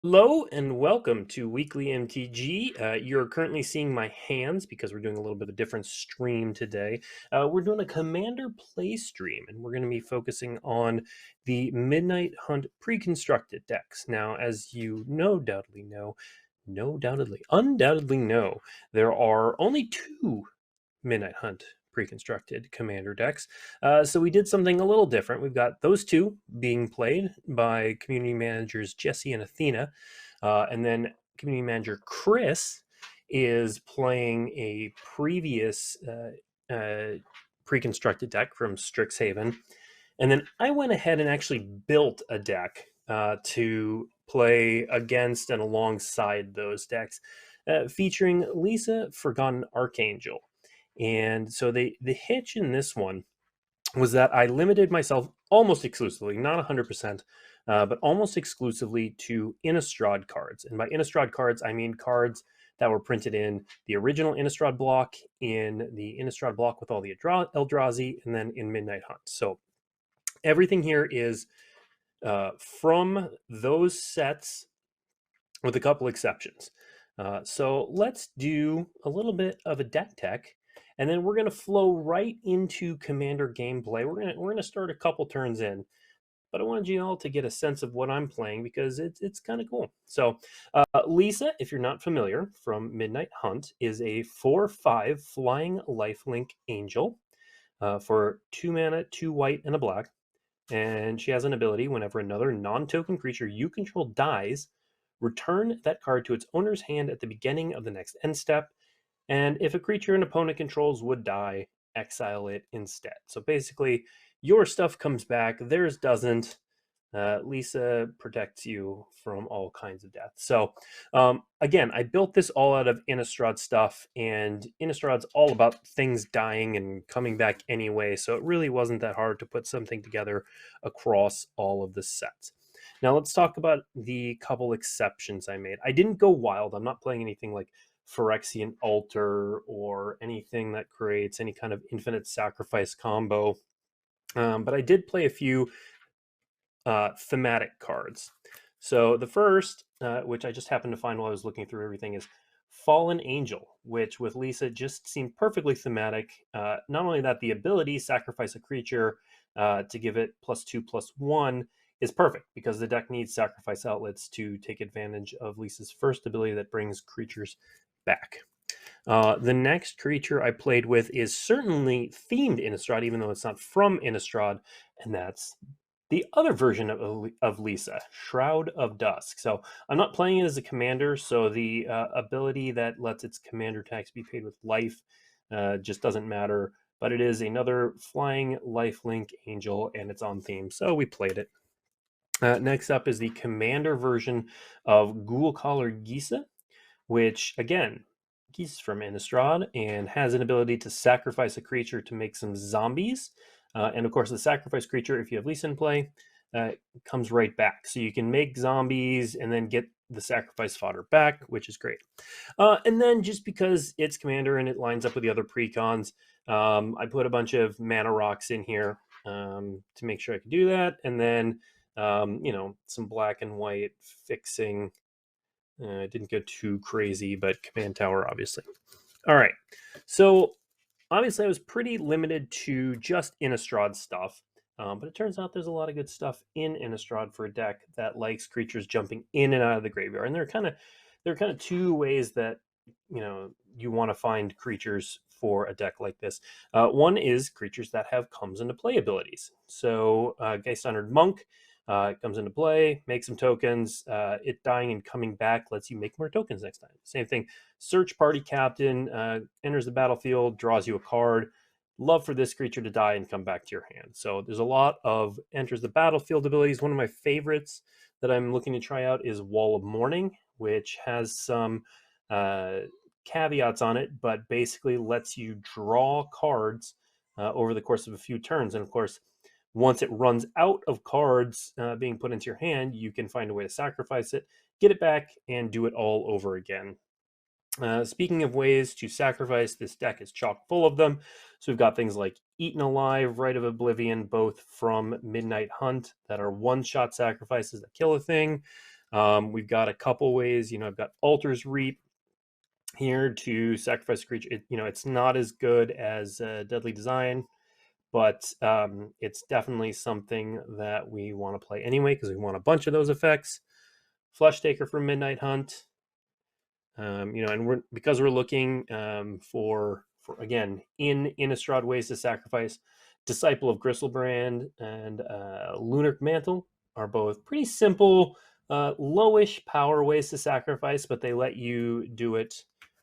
Hello and welcome to Weekly MTG. You're currently seeing my hands because we're doing a little bit of a different stream today. We're doing a Commander play stream, and we're going to be focusing on the Midnight Hunt pre-constructed decks. Now, as you undoubtedly know, there are only two Midnight Hunt pre-constructed commander decks. So we did something a little different. We've got those two being played by community managers Jesse and Athena, and then community manager Chris is playing a previous pre-constructed deck from Strixhaven, and then I went ahead and actually built a deck to play against and alongside those decks, featuring Lisa Forgotten Archangel. And so the hitch in this one was that I limited myself almost exclusively, not 100%, but almost exclusively to Innistrad cards. And by Innistrad cards, I mean cards that were printed in the original Innistrad block, in the Innistrad block with all the Eldrazi, and then in Midnight Hunt. So everything here is from those sets with a couple exceptions. So let's do a little bit of a deck tech, and then we're going to flow right into Commander gameplay. We're gonna start a couple turns in, but I wanted you all to get a sense of what I'm playing because it's kind of cool. So Lisa, if you're not familiar, from Midnight Hunt, is a 4/5 flying lifelink angel for 2 mana, 2 white, and a black. And she has an ability: whenever another non-token creature you control dies, return that card to its owner's hand at the beginning of the next end step. And if a creature an opponent controls would die, exile it instead. So basically, your stuff comes back, theirs doesn't. Lisa protects you from all kinds of death. So, again, I built this all out of Innistrad stuff, and Innistrad's all about things dying and coming back anyway. So it really wasn't that hard to put something together across all of the sets. Now let's talk about the couple exceptions I made. I didn't go wild. I'm not playing anything like Phyrexian Altar or anything that creates any kind of infinite sacrifice combo. But I did play a few thematic cards. So the first, which I just happened to find while I was looking through everything, is Fallen Angel, which with Lisa just seemed perfectly thematic. Not only that, the ability sacrifice a creature to give it +2/+1 is perfect because the deck needs sacrifice outlets to take advantage of Lisa's first ability that brings creatures back. The next creature I played with is certainly themed Innistrad, even though it's not from Innistrad, and that's the other version of Lisa, Shroud of Dusk. So I'm not playing it as a commander, so the ability that lets its commander tax be paid with life just doesn't matter. But it is another flying lifelink angel, and it's on theme, so we played it. Next up is the commander version of Ghoul Collar Gisa, which, again, he's from Innistrad and has an ability to sacrifice a creature to make some zombies. And of course, the sacrifice creature, if you have Lisa in play, comes right back. So you can make zombies and then get the sacrifice fodder back, which is great. And then just because it's commander and it lines up with the other precons, I put a bunch of mana rocks in here to make sure I could do that. And then, some black and white fixing. Didn't go too crazy, but command tower, obviously. All right. So obviously I was pretty limited to just Innistrad stuff, but it turns out there's a lot of good stuff in Innistrad for a deck that likes creatures jumping in and out of the graveyard. And there are kind of two ways that you want to find creatures for a deck like this. One is creatures that have comes into play abilities. So Geist Honored Monk. It comes into play, make some tokens. It dying and coming back lets you make more tokens next time. Same thing. Search Party Captain enters the battlefield, draws you a card. Love for this creature to die and come back to your hand. So there's a lot of enters the battlefield abilities. One of my favorites that I'm looking to try out is Wall of Mourning, which has some caveats on it, but basically lets you draw cards over the course of a few turns. And of course, once it runs out of cards being put into your hand, you can find a way to sacrifice it, get it back, and do it all over again. Speaking of ways to sacrifice, this deck is chock full of them. So we've got things like Eaten Alive, Rite of Oblivion, both from Midnight Hunt, that are one-shot sacrifices that kill a thing. We've got a couple ways. I've got Altar's Reap here to sacrifice a creature. It's not as good as Deadly Design, but it's definitely something that we want to play anyway because we want a bunch of those effects. Flesh Taker for Midnight Hunt. And because we're looking for again in Innistrad ways to sacrifice, Disciple of Gristlebrand and Lunar Mantle are both pretty simple, lowish power ways to sacrifice, but they let you do it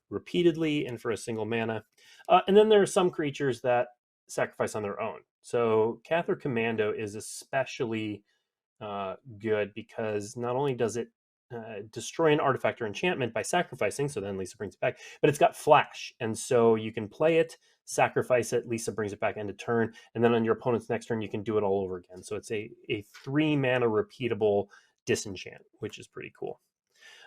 repeatedly and for a single mana. And then there are some creatures that sacrifice on their own. So Cathar Commando is especially good because not only does it destroy an artifact or enchantment by sacrificing, so then Lisa brings it back, but it's got flash, and so you can play it, sacrifice it, Lisa brings it back end of turn, and then on your opponent's next turn you can do it all over again. So it's a 3-mana repeatable disenchant, which is pretty cool.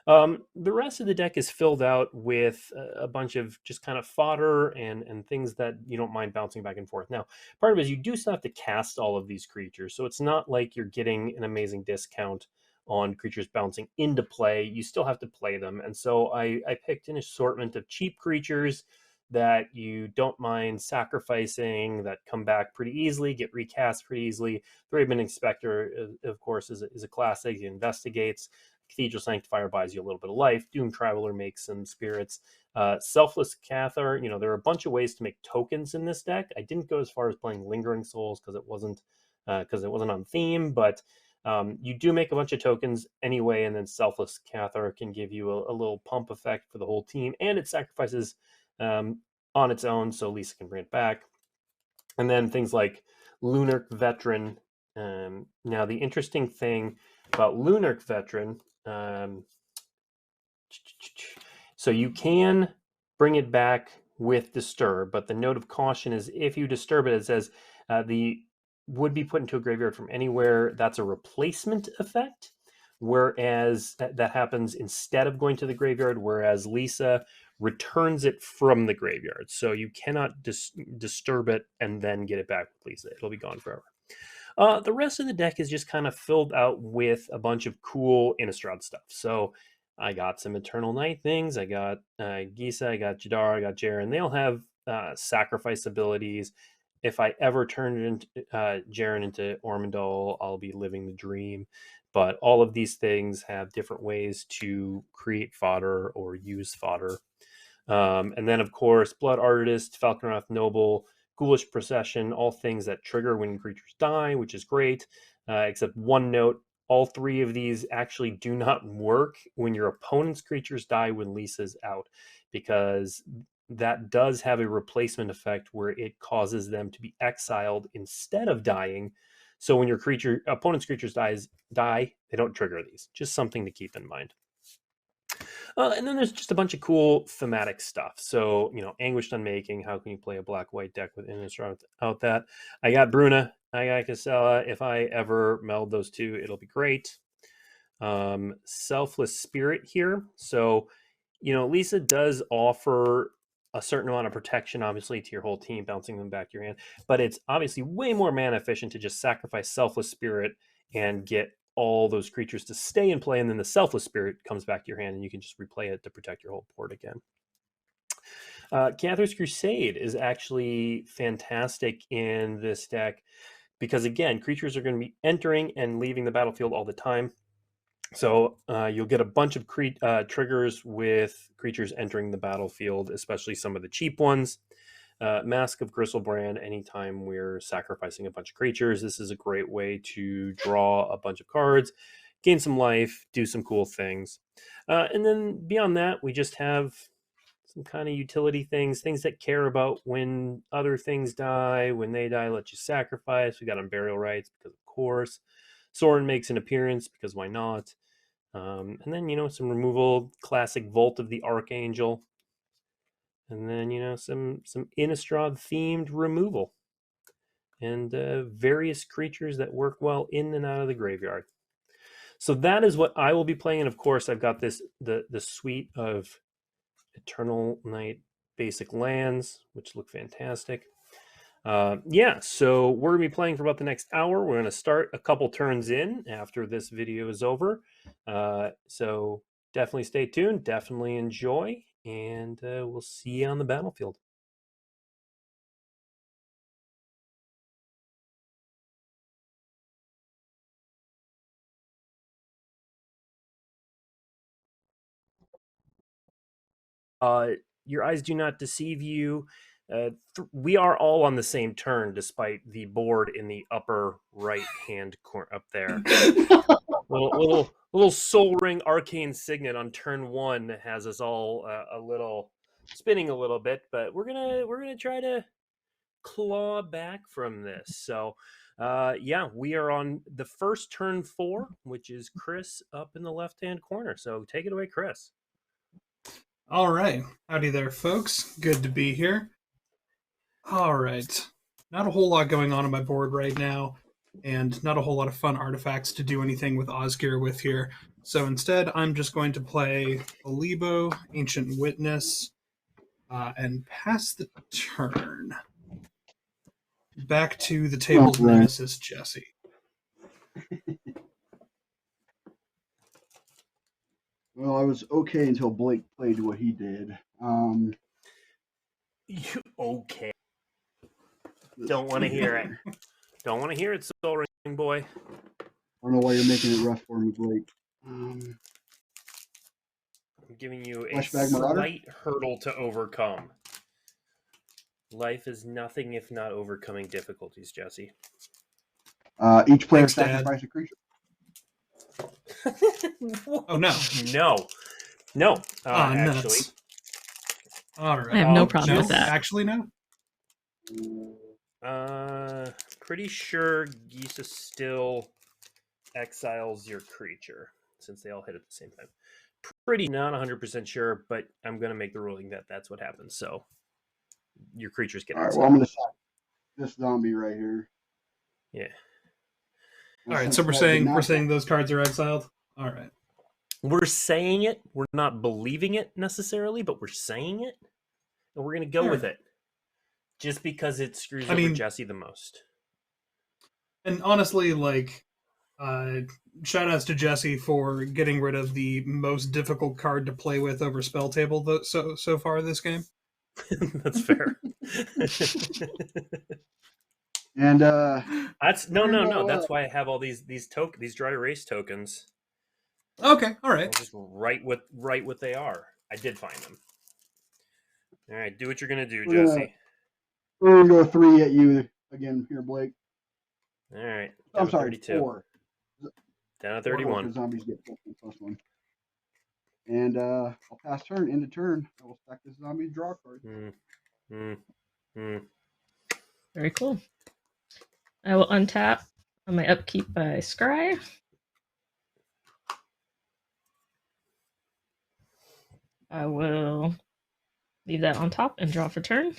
The rest of the deck is filled out with a bunch of just kind of fodder and things that you don't mind bouncing back and forth. Now, part of it is you do still have to cast all of these creatures, so it's not like you're getting an amazing discount on creatures bouncing into play. You still have to play them, and so I picked an assortment of cheap creatures that you don't mind sacrificing, that come back pretty easily, get recast pretty easily. Thraben Inspector, of course, is a classic. It investigates. Cathedral Sanctifier buys you a little bit of life. Doom Traveler makes some spirits. Selfless Cathar, there are a bunch of ways to make tokens in this deck. I didn't go as far as playing Lingering Souls because it wasn't on theme, but you do make a bunch of tokens anyway, and then Selfless Cathar can give you a little pump effect for the whole team, and it sacrifices on its own, so Lisa can bring it back. And then things like Lunar Veteran. Now, the interesting thing about Lunar Veteran, so you can bring it back with Disturb, but the note of caution is if you disturb it, it says the would be put into a graveyard from anywhere. That's a replacement effect, whereas that happens instead of going to the graveyard, whereas Lisa returns it from the graveyard. So you cannot disturb it and then get it back with Lisa. It'll be gone forever. The rest of the deck is just kind of filled out with a bunch of cool Innistrad stuff. So I got some Eternal Night things. I got Gisa, I got Jadar, I got Jaren. They all have sacrifice abilities. If I ever turn Jaren into Ormondal, I'll be living the dream. But all of these things have different ways to create fodder or use fodder. And then, of course, Blood Artist, Falconrath Noble, Ghoulish Procession, all things that trigger when creatures die, which is great. Except one note, all 3 of these actually do not work when your opponent's creatures die when Lisa's out, because that does have a replacement effect where it causes them to be exiled instead of dying. So when your opponent's creatures die, they don't trigger these. Just something to keep in mind. And then there's just a bunch of cool thematic stuff. So, Anguished Unmaking, how can you play a black-white deck with Innistrad without that? I got Bruna, I got Casella. If I ever meld those two, it'll be great. Selfless Spirit here. So, Lisa does offer a certain amount of protection, obviously, to your whole team, bouncing them back to your hand. But it's obviously way more mana efficient to just sacrifice Selfless Spirit and get all those creatures to stay in play, and then the Selfless Spirit comes back to your hand, and you can just replay it to protect your whole board again. Cathar's Crusade is actually fantastic in this deck because, again, creatures are going to be entering and leaving the battlefield all the time. So you'll get a bunch of triggers with creatures entering the battlefield, especially some of the cheap ones. Mask of Gristlebrand, anytime we're sacrificing a bunch of creatures, this is a great way to draw a bunch of cards, gain some life, do some cool things. And then beyond that, we just have some kind of utility things that care about when other things die. When they die, let you sacrifice. We got Unburial Rites, because of course. Sorin makes an appearance, because why not? And then, some removal, classic Vault of the Archangel. And then, some Innistrad themed removal. And various creatures that work well in and out of the graveyard. So that is what I will be playing. And of course, I've got the suite of Eternal Night basic lands, which look fantastic. Yeah, so we're going to be playing for about the next hour. We're going to start a couple turns in after this video is over. So definitely stay tuned, definitely enjoy, and we'll see you on the battlefield. Your eyes do not deceive you. We are all on the same turn, despite the board in the upper right hand corner up there. little soul ring arcane signet on turn one has us all a little spinning a little bit, but we're gonna try to claw back from this. So yeah, we are on the first turn 4, which is Chris up in the left hand corner. So take it away, Chris. All right. Howdy there, folks. Good to be here. All right. Not a whole lot going on my board right now, and not a whole lot of fun artifacts to do anything with Osgear with here. So instead, I'm just going to play Alibo, Ancient Witness, and pass the turn. Back to the table's nemesis, Jesse. Well, I was okay until Blake played what he did. You okay? Don't want to hear it. Don't want to hear it, Soul Ring boy. I don't know why you're making it rough for me, Blake. I'm giving you a Flashback Marauder? slight hurdle to overcome. Life is nothing if not overcoming difficulties, Jesse. Each player Thanks, Dad. sacrifice a creature. Oh, no. No. Actually. Nuts. All right. I have no problem with that. Actually, no. Pretty sure Gisa still exiles your creature since they all hit at the same time. Pretty not 100% sure, but I'm going to make the ruling that that's what happens. So your creatures get exiled. All right, well, I'm going to sack this zombie right here. Yeah. All right, so we're saying those cards are exiled? All right. We're saying it. We're not believing it necessarily, but we're saying it. And we're going to go with it. Just because it screws over Jesse the most. And honestly, like, shout outs to Jesse for getting rid of the most difficult card to play with over spell table so far this game. That's fair. And that's no. That's why I have all these dry erase tokens. Okay, all right. I'll just write what they are. I did find them. All right, do what you're gonna do, Jesse. We're gonna go 3 at you again here, Blake. All right. I'm sorry, 32. 4. Down at 31. Zombies get +1. And I'll pass turn, end of turn. I will stack this zombie's draw card. Very cool. I will untap on my upkeep by Scry. I will leave that on top and draw for turn.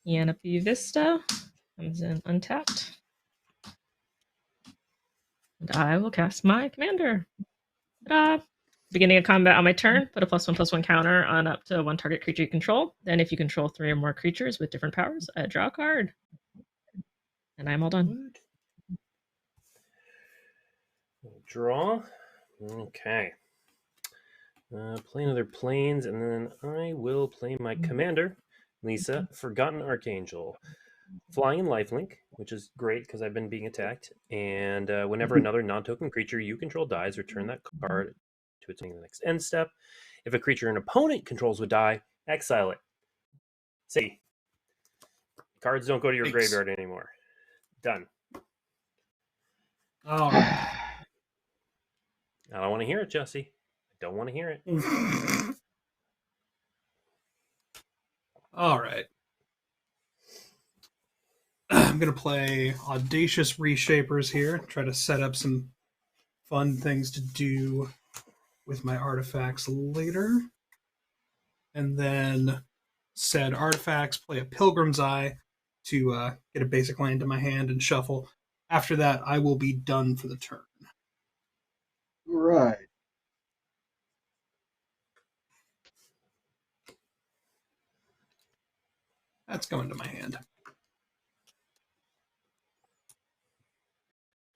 Yanapie Vista comes in untapped. And I will cast my commander. Ta-da! Beginning of combat on my turn, put a +1/+1 counter on up to 1 target creature you control. Then if you control 3 or more creatures with different powers, I draw a card. And I'm all done. Draw. Okay. Play another planes, and then I will play my commander, Lisa, Forgotten Archangel. Flying and lifelink, which is great because I've been being attacked. And whenever another non-token creature you control dies, return that card to its next end step. If a creature an opponent controls would die, exile it. See, cards don't go to your graveyard anymore. Done. Oh. I don't want to hear it, Jesse. I don't want to hear it. All right. I'm going to play Audacious Reshapers here, try to set up some fun things to do with my artifacts later. And then said artifacts, play a Pilgrim's Eye to get a basic land in my hand and shuffle. After that, I will be done for the turn. All right. That's going to my hand.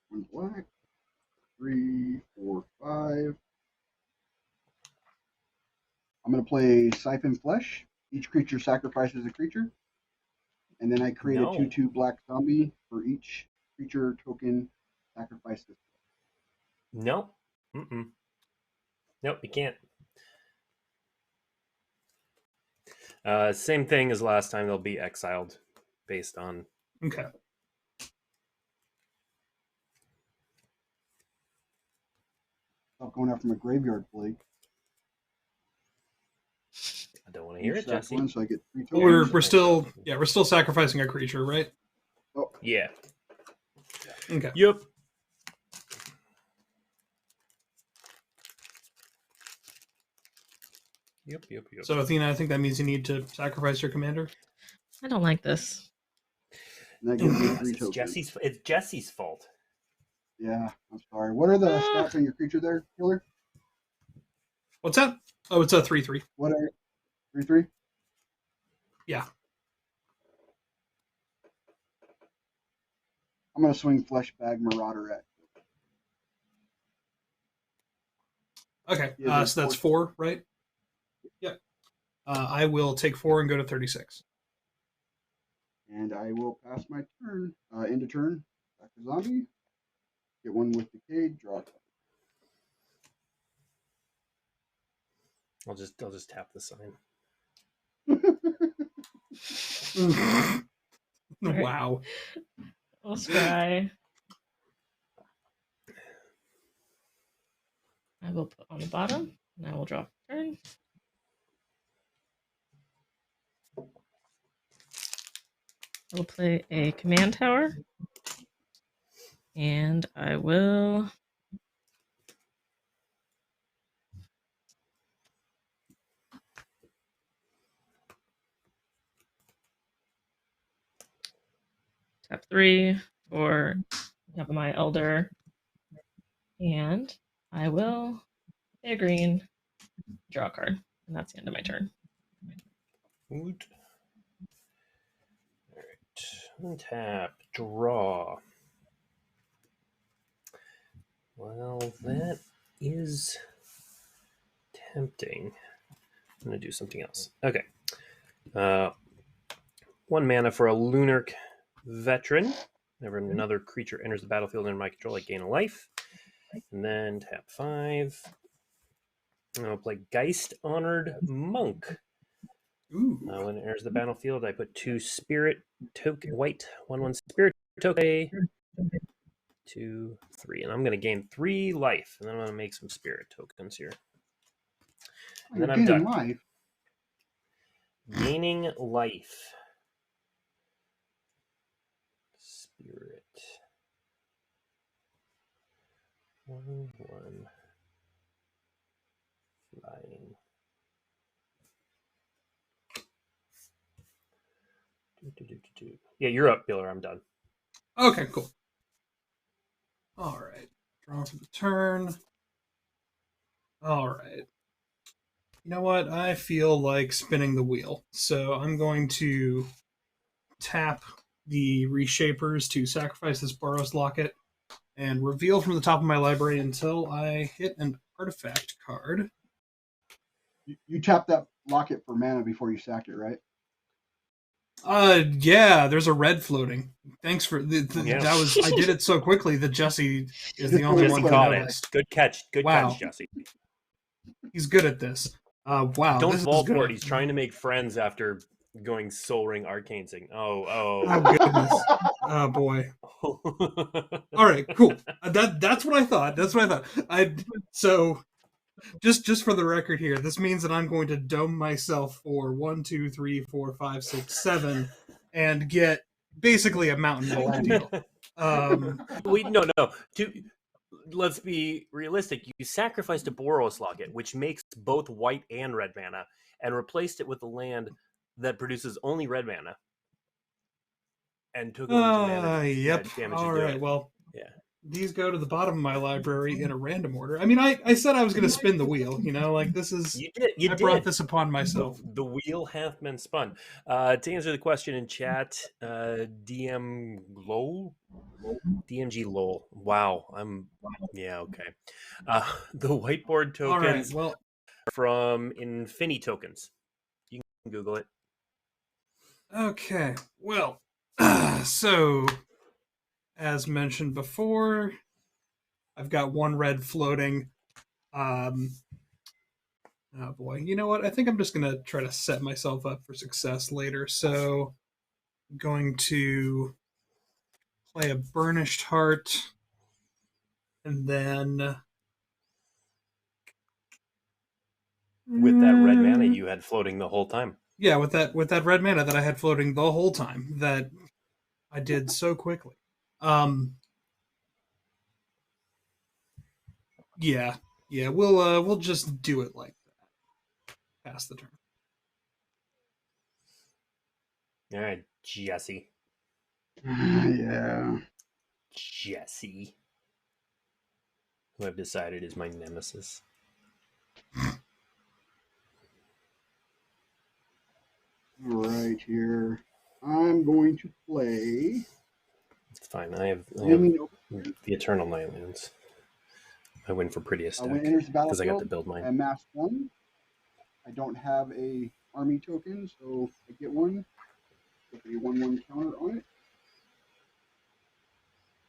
1 black. 3, 4, 5. I'm going to play Siphon Flesh. Each creature sacrifices a creature. And then I create a 2/2 black zombie for each creature token sacrificed. Nope. Nope, you can't. Same thing as last time. They'll be exiled based on. Okay. Stop going after my graveyard, Blake. I don't want to hear it, Sack Jesse. one, so I get 3 Well, tokens. we're still sacrificing a creature, right? Oh, Yeah. Okay. Yep. Yep. So Athena, I think that means you need to sacrifice your commander. I don't like this. and that gives me 3 It's tokens. Jesse's fault. Yeah, I'm sorry. What are the stats on your creature there, Killer? What's that? Oh, it's a 3/3. What are 3/3? Yeah. I'm going to swing Fleshbag Marauder at. Okay. Yeah, So that's 4, right? Yep. I will take 4 and go to 36. And I will pass my turn. End of turn. Back to zombie. Get 1 with Decay. Draw. I'll just tap the sign. Wow. I'll scry. I will put on the bottom, and I will draw a turn. I will play a command tower, and I will tap 3 for top of my Elder, and I will pay a green, draw a card, and that's the end of my turn. Good. All right. Untap. Draw. Well, that is tempting. I'm going to do something else. Okay. 1 mana for a Lunarch Veteran. Whenever another creature enters the battlefield under my control, I gain a life. And then tap 5. And I'll play Geist Honored Monk. Ooh. When it enters the battlefield, I put 2 Spirit token, white, 1/1 Spirit token. 2, 3. And I'm going to gain 3 life. And then I'm going to make some Spirit tokens here. And then I'm done. Life. Gaining life. Spirit. 1/1. Flying. Yeah, you're up, Biller. I'm done. Okay, cool. All right. Draw for the turn. All right. You know what? I feel like spinning the wheel. So I'm going to tap the Reshapers to sacrifice this Boros Locket and reveal from the top of my library until I hit an artifact card. You tap that locket for mana before you sack it, right? Yeah, there's a red floating. Thanks for Yeah. that was I did it so quickly that Jesse is the only Jesse one who caught noticed. it. Good catch. Good Wow. catch, Jesse. He's good at this. Wow. Don't this fall is good. for it. He's trying to make friends after going Soul Ring Arcane Sing. Oh goodness. Oh boy. All right, cool. That's what I thought. That's what I thought. So just for the record here, this means that I'm going to dome myself for 1, 2, 3, 4, 5, 6, 7, and get basically a mountain man deal. No. Let's be realistic. You sacrificed a Boros Locket, which makes both white and red mana, and replaced it with a land that produces only red mana. And took a bunch of mana. Yep. Damage All to do right. it. Well, yeah. these go to the bottom of my library in a random order. I mean, I said I was going to spin the wheel. Like this is. You did. You I did. brought this upon myself. The wheel hath been spun. To answer the question in chat, DMG Lowell. Wow. Yeah. Okay. The whiteboard All right. tokens Well, from Infinity Tokens. You can Google it. okay. Well, so as mentioned before, I've got one red floating. Oh boy, you know what? I think I'm just gonna try to set myself up for success later. So, I'm going to play a Burnished Heart, and then With that red mana you had floating the whole time. yeah, with that red mana that I had floating the whole time that I did so quickly. Yeah, we'll just do it like that. Pass the turn. All right, Jesse. Yeah. Jesse. Who I've decided is my nemesis. All right, here. I'm going to play. It's fine. I have the Eternal Nightlands. I win for prettiest deck when it enters the because I got to battlefield, build I mine. amass 1. I don't have a army token, so I get one. Put a 1/1 counter on it.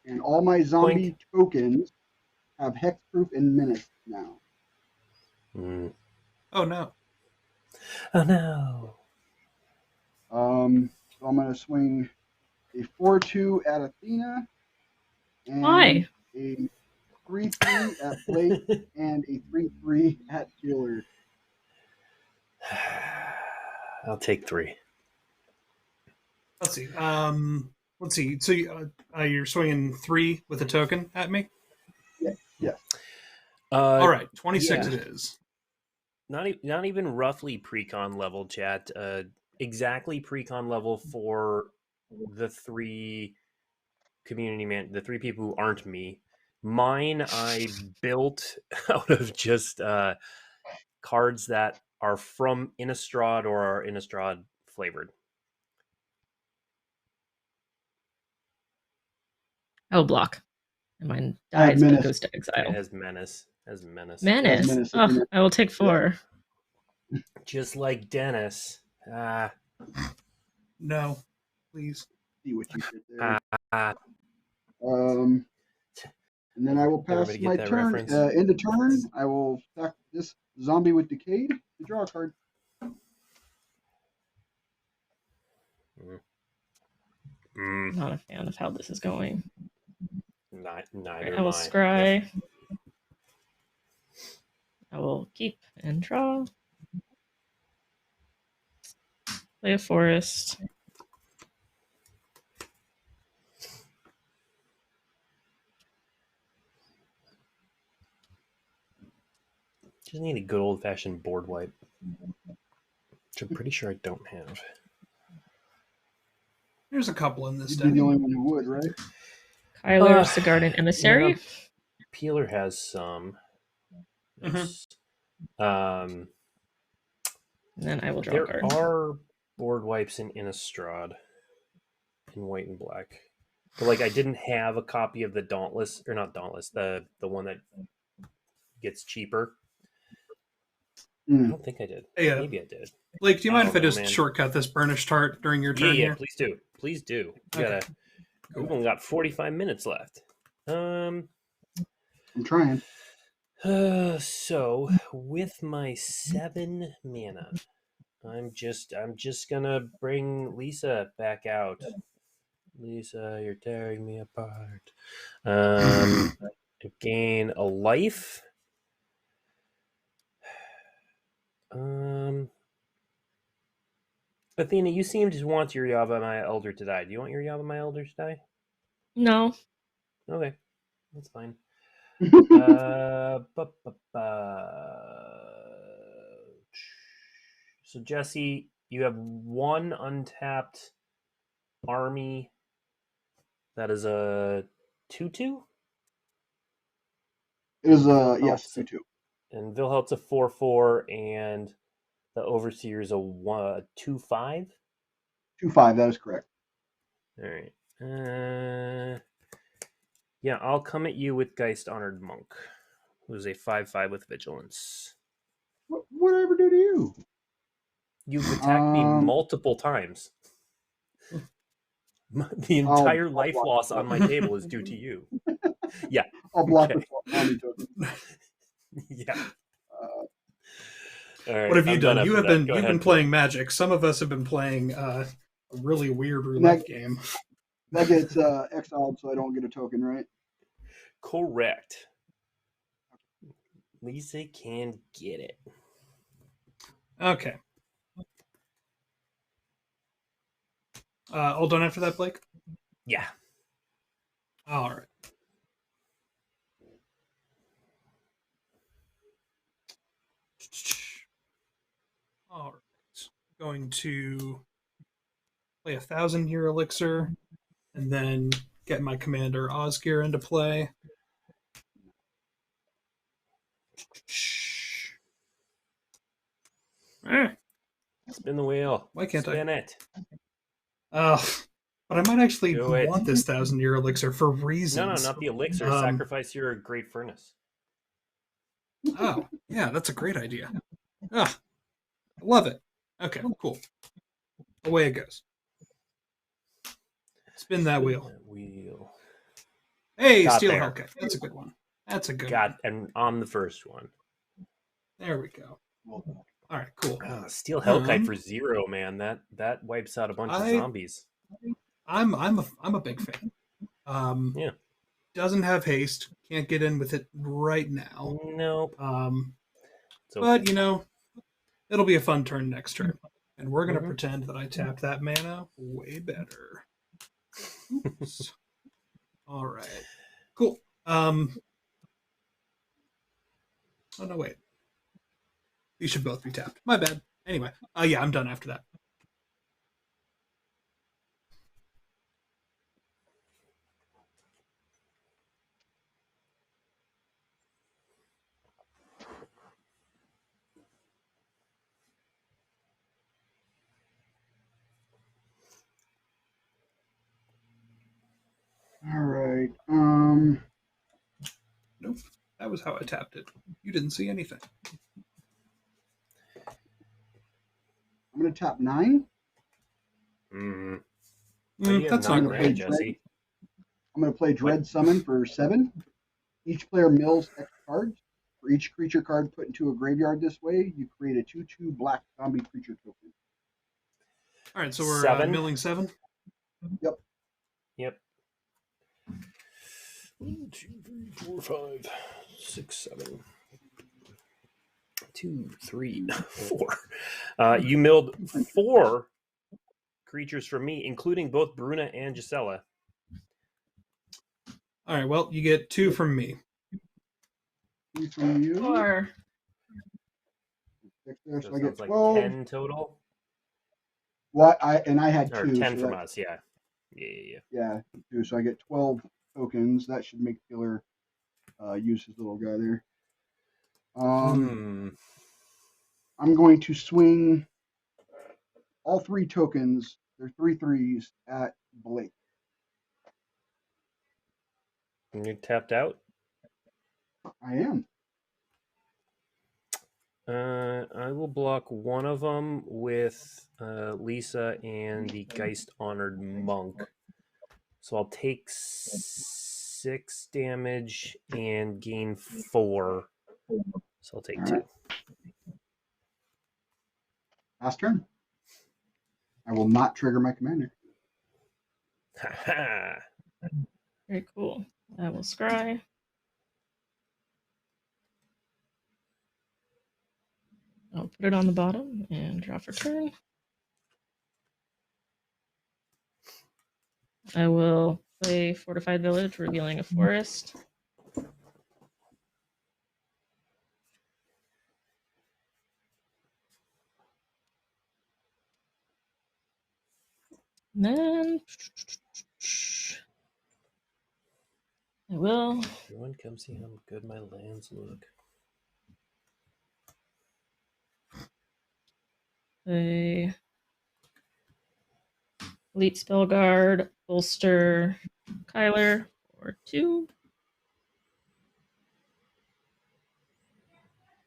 And all my zombie tokens have hexproof and menace now. Mm. Oh no. Oh no. So I'm going to swing a 4/2 at Athena. And Why? a 3/3 at Blake and a 3/3 at Taylor. I'll take 3. Let's see. Let's see. So you're swinging 3 with a token at me. Yes. All right, 26 yeah. it is. Not even roughly pre-con level, chat. Exactly pre-con level for the 3 the 3 people who aren't me. Mine I built out of just cards that are from Innistrad or are Innistrad flavored. I will block. And mine dies and goes to exile. It has menace. Menace. Oh, I will take 4. Yeah. Just like Dennis. No, please. See what you did there. And then I will pass my turn. End of turn, I will sack this zombie with Decayed to draw a card. Not a fan of how this is going. Neither I will scry. I will keep and draw. Play a forest. Just need a good old-fashioned board wipe, which I'm pretty sure I don't have. There's a couple in this You'd deck. be the only one who would, right? Kyler, Sigarden, Emissary. Yeah, Peeler has some. And then I will draw a card. There are board wipes in Innistrad in white and black. But like I didn't have a copy of the Dauntless, or not Dauntless, the one that gets cheaper. I don't think I did. Hey, maybe I did. Blake, do you mind if I just shortcut this Burnished Heart during your turn here? Please do. Please do. Okay. We've only got 45 minutes left. I'm trying. So with my 7 mana, I'm just gonna bring Lisa back out. Lisa, you're tearing me apart. Gain a life. Athena, you seem to want your Yava My Elder to die. Do you want your Yava My Elder to die? No. Okay, that's fine. So Jesse, you have 1 untapped army. That is a 2/2. It is yes, 2/2. And Vilhelt's a 4/4, and the Overseer is a 2/5. 2/5. That is correct. All right. Yeah, I'll come at you with Geist Honored Monk, who's a 5/5 with Vigilance. What did I ever do to you? You've attacked me multiple times. The entire life loss on my table is due to you. Yeah. I'll block Okay. the army token. Yeah. All right, What have you done? You've been playing Magic. Some of us have been playing a really weird roulette game. That gets exiled, so I don't get a token, right? Correct. Lisa can get it. Okay. All done after that, Blake? Yeah. All right. All right. Going to play 1,000-year elixir, and then get my commander Osgir into play. Spin the wheel. Why can't Spin it? But I might actually Do it. want this 1,000-year elixir for reasons. No, not the elixir. Sacrifice your great furnace. Oh, yeah, that's a great idea. I love it. Okay, cool. Away it goes. Spin that wheel. Hey, Got Steel there. Hellkite. That's a good one. That's a good Got one. and on the first one. There we go. All right, cool. Steel Hellkite for 0, man. That wipes out a bunch of zombies. I'm a big fan. Yeah. Doesn't have haste. Can't get in with it right now. Nope. But it'll be a fun turn next turn, and we're gonna pretend that I tapped that mana way better. Oops. All right. Cool. Oh no, wait. These should both be tapped. My bad. Anyway, yeah, I'm done after that. All right. Nope. That was how I tapped it. You didn't see anything. I'm going to tap 9. That's not great, Jesse. I'm going to play Dread Summon for 7. Each player mills X cards. For each creature card put into a graveyard this way, you create a 2/2 black zombie creature token. All right, so we're milling 7? Yep. 1, 2, 3, 4, 5, 6, 7. 2, 3, 4. You milled 4 creatures from me, including both Bruna and Gisela. All right, well, you get 2 from me. 2 from you. 4. 6 there, so I Sounds get 12. like 10 total. What I had 2. Or 10 so from that, us, yeah. Yeah. Yeah, 2. So I get 12 tokens. That should make Killer use his little guy there. I'm going to swing all 3 tokens. They're 3/3s at Blake. And you're tapped out? I am. I will block one of them with Lisa and the Geist Honored Monk. So I'll take 6 damage and gain 4. So I'll take 2. Last turn. I will not trigger my commander. Very cool. I will scry. I'll put it on the bottom and draw for turn. I will play Fortified Village, revealing a forest. And then I will. Everyone come see how good my lands look. A Elite Spell Guard, Bolster, Kyler, or 2.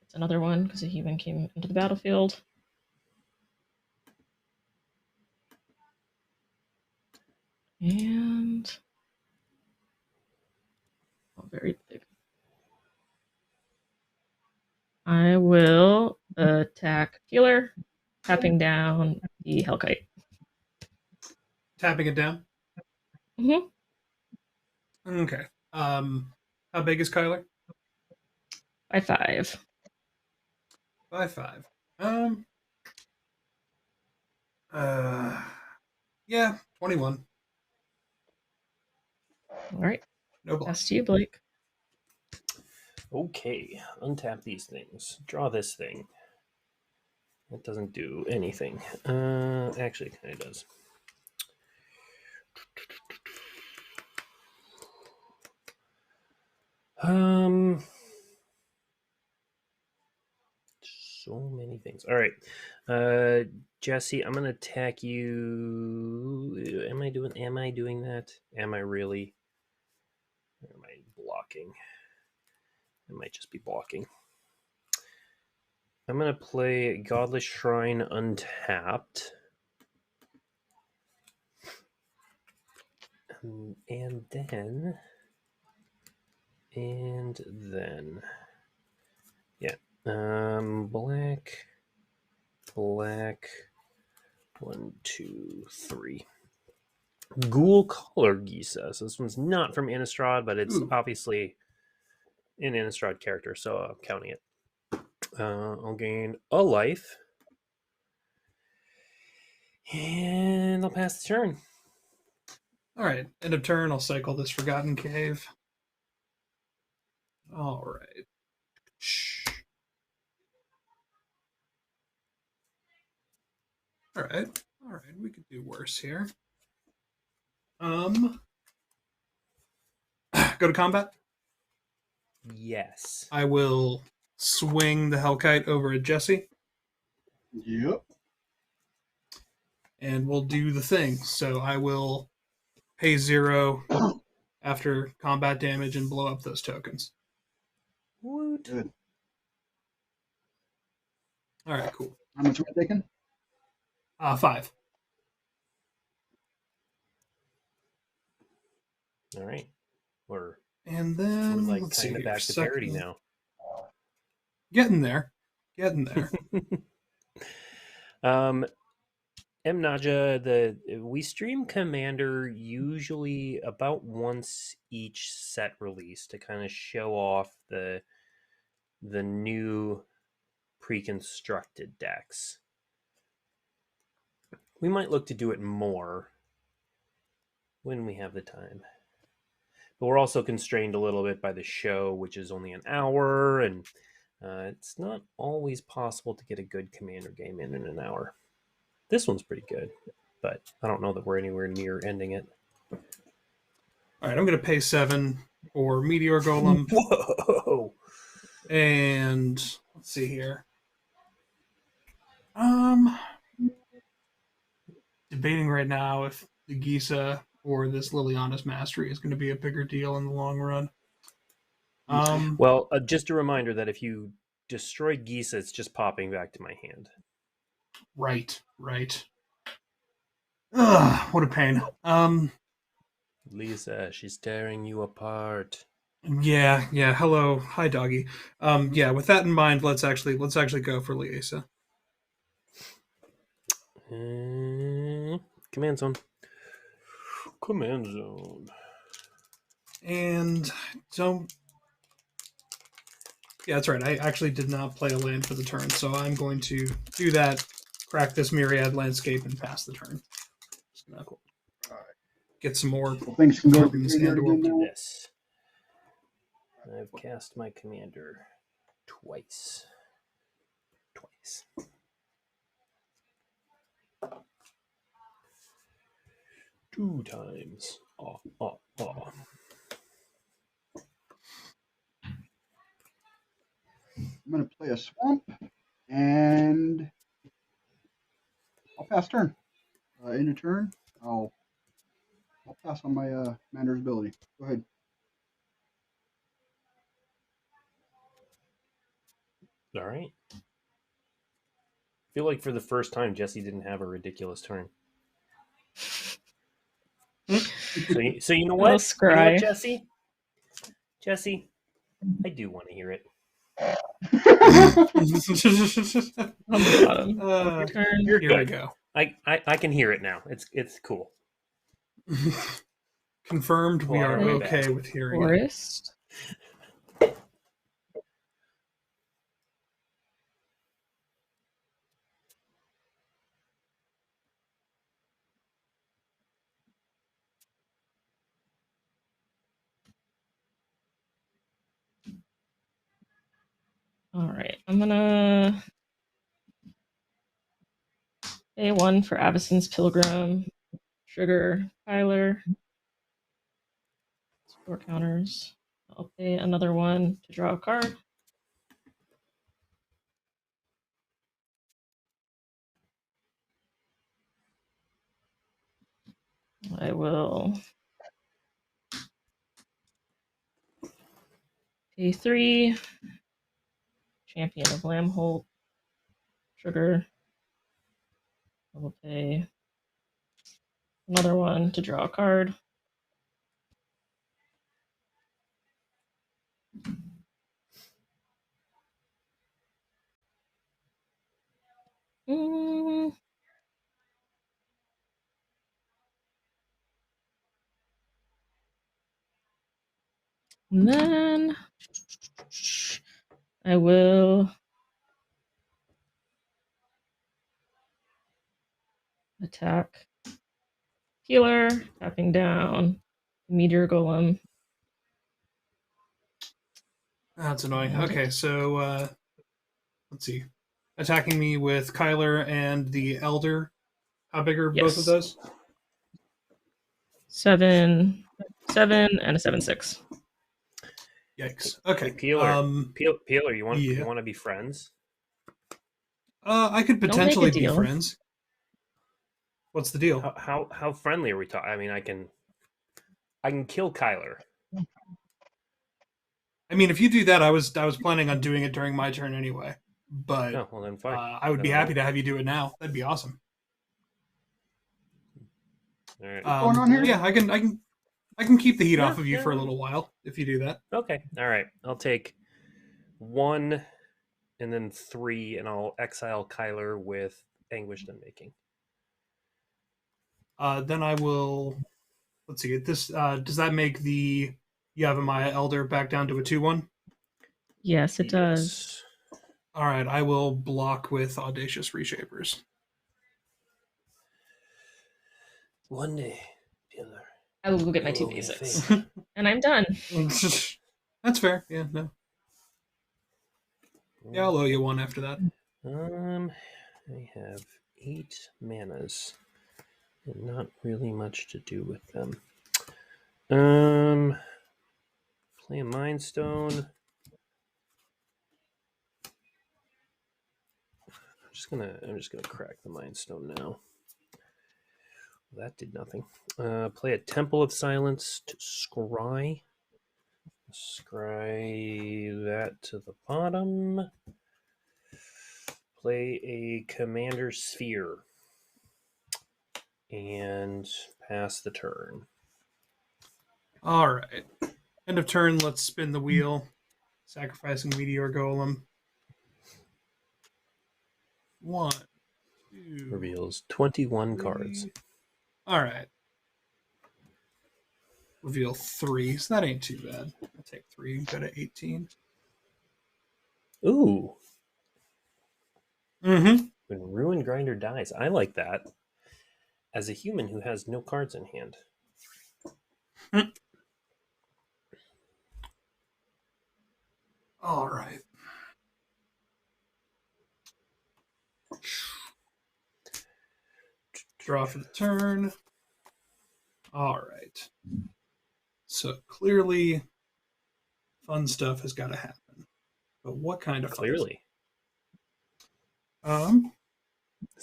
It's another one because he even came into the battlefield. And very big. I will attack Healer, tapping down the Hellkite. Tapping it down. Mm-hmm. Okay. How big is Kyler? By 5. By 5. Yeah, 21. All right. No block. Pass to you, Blake. Okay, untap these things. Draw this thing. That doesn't do anything. Actually, it kind of does. So many things. All right, Jesse, I'm gonna attack you. Am I doing that? Am I really? Or am I blocking? I might just be blocking. I'm gonna play Godless Shrine untapped. And then, yeah, black, 1, 2, 3. Ghoul Color Gisa. So this one's not from Innistrad, but it's obviously an Innistrad character, so I'm counting it. I'll gain a life, and I'll pass the turn. All right. End of turn. I'll cycle this Forgotten Cave. All right. All right. All right. We could do worse here. Go to combat. Yes. I will swing the Hellkite over at Jesse. Yep. And we'll do the thing. So I will pay 0 after combat damage and blow up those tokens. Woot. Good. All right, cool. How much am I taking? 5. All right. And then we're like let's see kind of here. back to parity now. Getting there. M Naja, we stream Commander usually about once each set release to kind of show off the new pre-constructed decks. We might look to do it more when we have the time. But we're also constrained a little bit by the show, which is only an hour, and it's not always possible to get a good Commander game in an hour. This one's pretty good, but I don't know that we're anywhere near ending it. All right, I'm going to pay 7 for Meteor Golem. Whoa! And let's see here. Debating right now if the Gisa or this Liliana's Mastery is going to be a bigger deal in the long run. Well, just a reminder that if you destroy Gisa, it's just popping back to my hand. Right. Ugh, what a pain. Lisa, she's tearing you apart. Yeah. Hello, hi, doggy. Yeah. With that in mind, let's actually go for Liesa. Command zone. And don't. Yeah, that's right. I actually did not play a land for the turn, so I'm going to do that, crack this Myriad Landscape, and pass the turn. Just gonna get some more things can go tokens and again Do now. this. I've cast my commander twice. 2 times. I'm going to play a swamp, and I'll pass turn. End of turn, I'll pass on my commander's ability. Go ahead. All right. I feel like for the first time, Jesse didn't have a ridiculous turn. So you know what? Oh, You know what, scry. Jesse? Jesse, I do want to hear it. On the bottom. Turn. You're Here we good. go. I can hear it now. It's cool. Confirmed, we are Water okay bad. with hearing it. Forest. All right, I'm gonna pay 1 for Avacyn's Pilgrim, Trigger Kyler, 4 counters. I'll pay another 1 to draw a card. I will pay 3, Champion of Lambholt, Trigger. I will pay another 1 to draw a card. And then I will attack healer, tapping down Meteor Golem. That's annoying. Okay, so let's see. Attacking me with Kyler and the Elder. How big are both of Yes. those? 7, 7, and a 7/6. Yikes. Okay. Hey, Peeler, you want to be friends? I could Don't make a potentially be deal. friends. What's the deal? How friendly are we talking? I mean, I can kill Kyler. I mean, if you do that, I was planning on doing it during my turn anyway. But Oh, well then fine. I would be happy to have you do it now. That'd be awesome. All right. What's going on here? Yeah, I can keep the heat off Yeah, of you for a yeah. little while if you do that. Okay. All right. I'll take 1 and then 3, and I'll exile Kyler with Anguished Unmaking. Then I will. Let's see. This does that make the Yavimaya Elder back down to a 2/1? Yes, it does. All right. I will block with Audacious Reshapers. One day, Peeler. I will go get my You'll 2 owe me a basics. favor. And I'm done. That's fair. Yeah. No. Yeah, I'll owe you 1 after that. I have 8 manas, and not really much to do with them. Play a Mind Stone. I'm just gonna crack the Mind Stone now. That did nothing. Play a Temple of Silence to scry. Scry that to the bottom. Play a Commander Sphere. And pass the turn. All right. End of turn. Let's spin the wheel. Sacrificing Meteor Golem. 1, 2. Reveals 21 3. cards. All right. Reveal 3, so that ain't too bad. I'll take 3, go to 18. Ooh. Mm-hmm. When Ruin Grinder dies. I like that. As a human who has no cards in hand. All right. Draw for the turn. All right. So clearly, fun stuff has got to happen. But what kind of fuzz? Clearly. Um,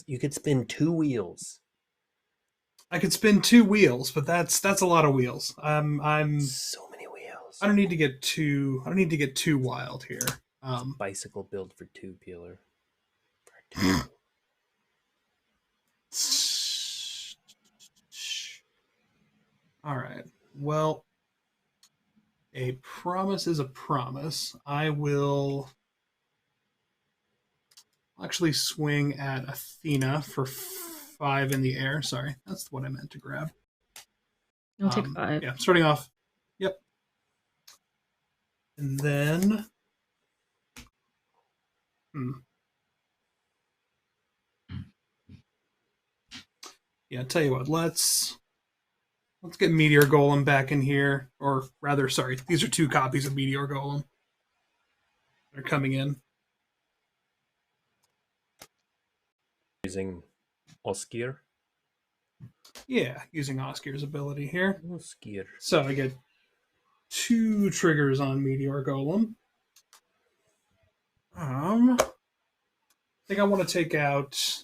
You could spin 2 wheels. I could spin 2 wheels, but that's a lot of wheels. I'm So many wheels. I don't need to get too wild here. Bicycle build for 2 peeler. All right. Well, a promise is a promise. I will actually swing at Athena for 5 in the air. Sorry, that's what I meant to grab. I'll take 5. Yeah, starting off. Yep. And then... Yeah, tell you what, let's get Meteor Golem back in here. Or rather, sorry, these are 2 copies of Meteor Golem. They're coming in. Using Oskir. Yeah, using Oskir's ability here. Oskir. So I get 2 triggers on Meteor Golem. I think I want to take out...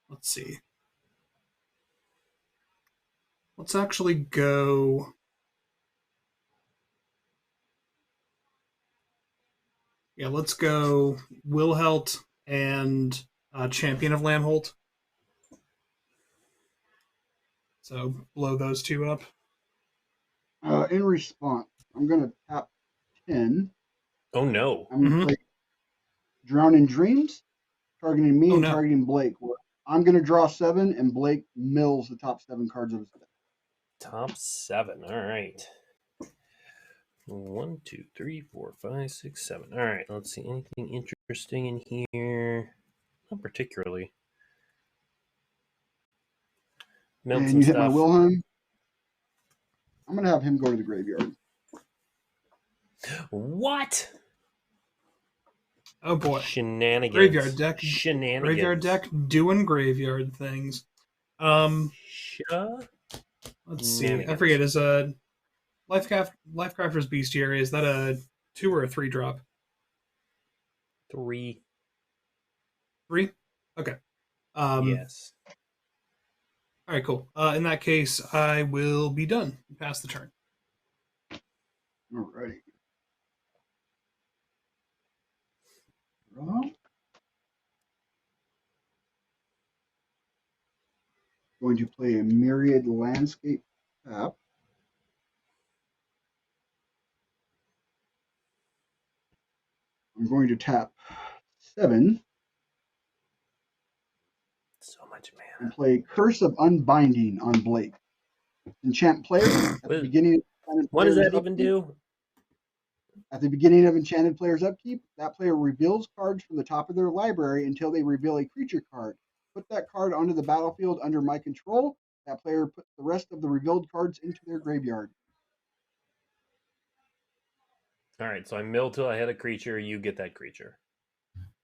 Let's see. Let's actually go... Yeah, let's go Wilhelt and Champion of Lamholt. So blow those 2 up. In response, I'm going to tap 10. Oh no. I'm going to play Drown in Dreams, targeting me and targeting Blake. I'm going to draw 7, and Blake mills the top 7 cards of his deck. Top 7. All right. 1, 2, 3, 4, 5, 6, 7. All right. Let's see. Anything interesting in here? Not particularly. And you hit my Wilhelm. I'm going to have him go to the graveyard. What? Oh boy. Shenanigans. Graveyard deck. Shenanigans. Graveyard deck doing graveyard things. Let's see. I forget. Is a Lifecrafter's Bestiary, is that a 2 or a 3 drop? 3. 3? Okay. Yes. All right, cool. In that case, I will be done. Pass the turn. All right. Draw. Going to play a Myriad Landscape tap. I'm going to tap 7. So much mana. And play Curse of Unbinding on Blake. Enchant player at the beginning of what does that even do? At the beginning of Enchanted Player's upkeep, that player reveals cards from the top of their library until they reveal a creature card. Put that card onto the battlefield under my control. That player puts the rest of the revealed cards into their graveyard. All right, so I mill till I hit a creature. You get that creature.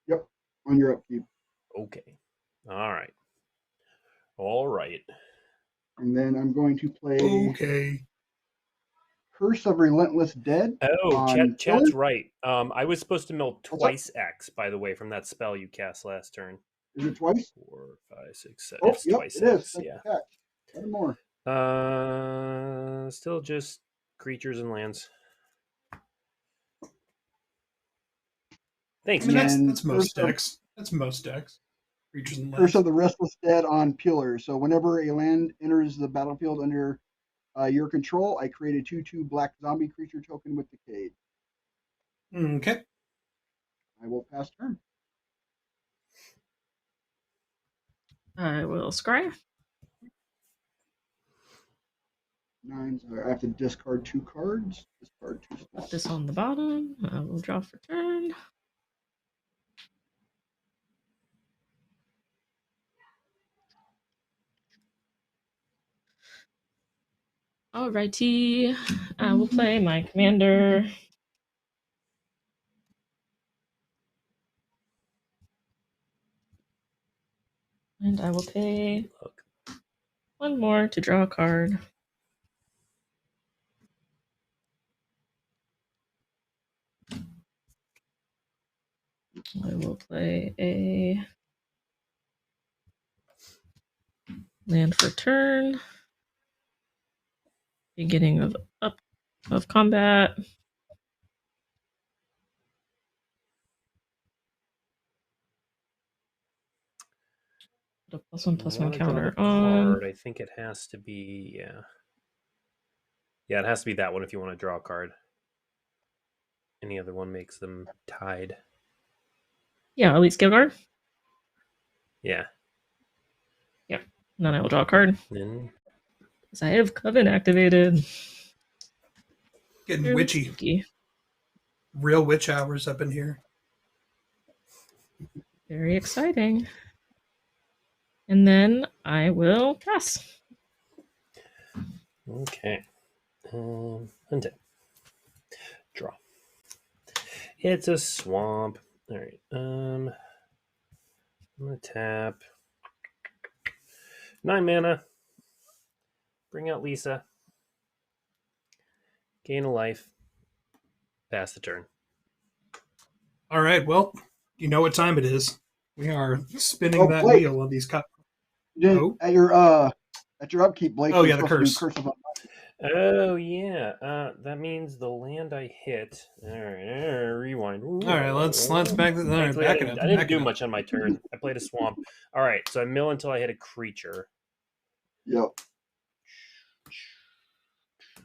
Yep, on your upkeep. Okay. All right. All right. And then I'm going to play... Okay. Curse of Relentless Dead. Oh, chat's right. I was supposed to mill twice X, by the way, from that spell you cast last turn. Is it twice? 4, 5, 6, 7. Oh, it's yep, twice it X. is. Yeah. One more. Still just creatures and lands. Thanks, I mean, that's most decks. That's most decks. Creatures and lands. Curse of the Restless Dead on Peeler. So whenever a land enters the battlefield under your control, I create a 2/2 black zombie creature token with Decayed. Okay. I will pass turn. I will scry. 9. So I have to discard 2 cards. Discard 2 Put this on the bottom. I will draw for turn. Alrighty. I will play my commander. And I will pay 1 more to draw a card. I will play a land for turn. Beginning of combat. Put a +1/+1 counter on. Card. I think it has to be Yeah, it has to be that one if you want to draw a card. Any other one makes them tied. Yeah, Elite Skill Guard. Yeah. Yeah. And then I will draw a card. Then Because I have Coven activated. Getting Very witchy. spooky. Real witch hours up in here. Very exciting. And then I will pass. okay. Untap. Draw. It's a swamp. All right. I'm gonna tap 9 mana. Bring out Lisa. Gain a life. Pass the turn. All right, well, you know what time it is. We are spinning Oh, that Blake. wheel on these cups. You didn't, at your upkeep, Blake. Oh, you're yeah, the supposed to curse. do Curse of Oh yeah. That means the land I hit. All right. Rewind. All right, let's back it. All right, Thankfully, back it up. I didn't back do it up. much on my turn. I played a swamp. All right, so I mill until I hit a creature. Yep.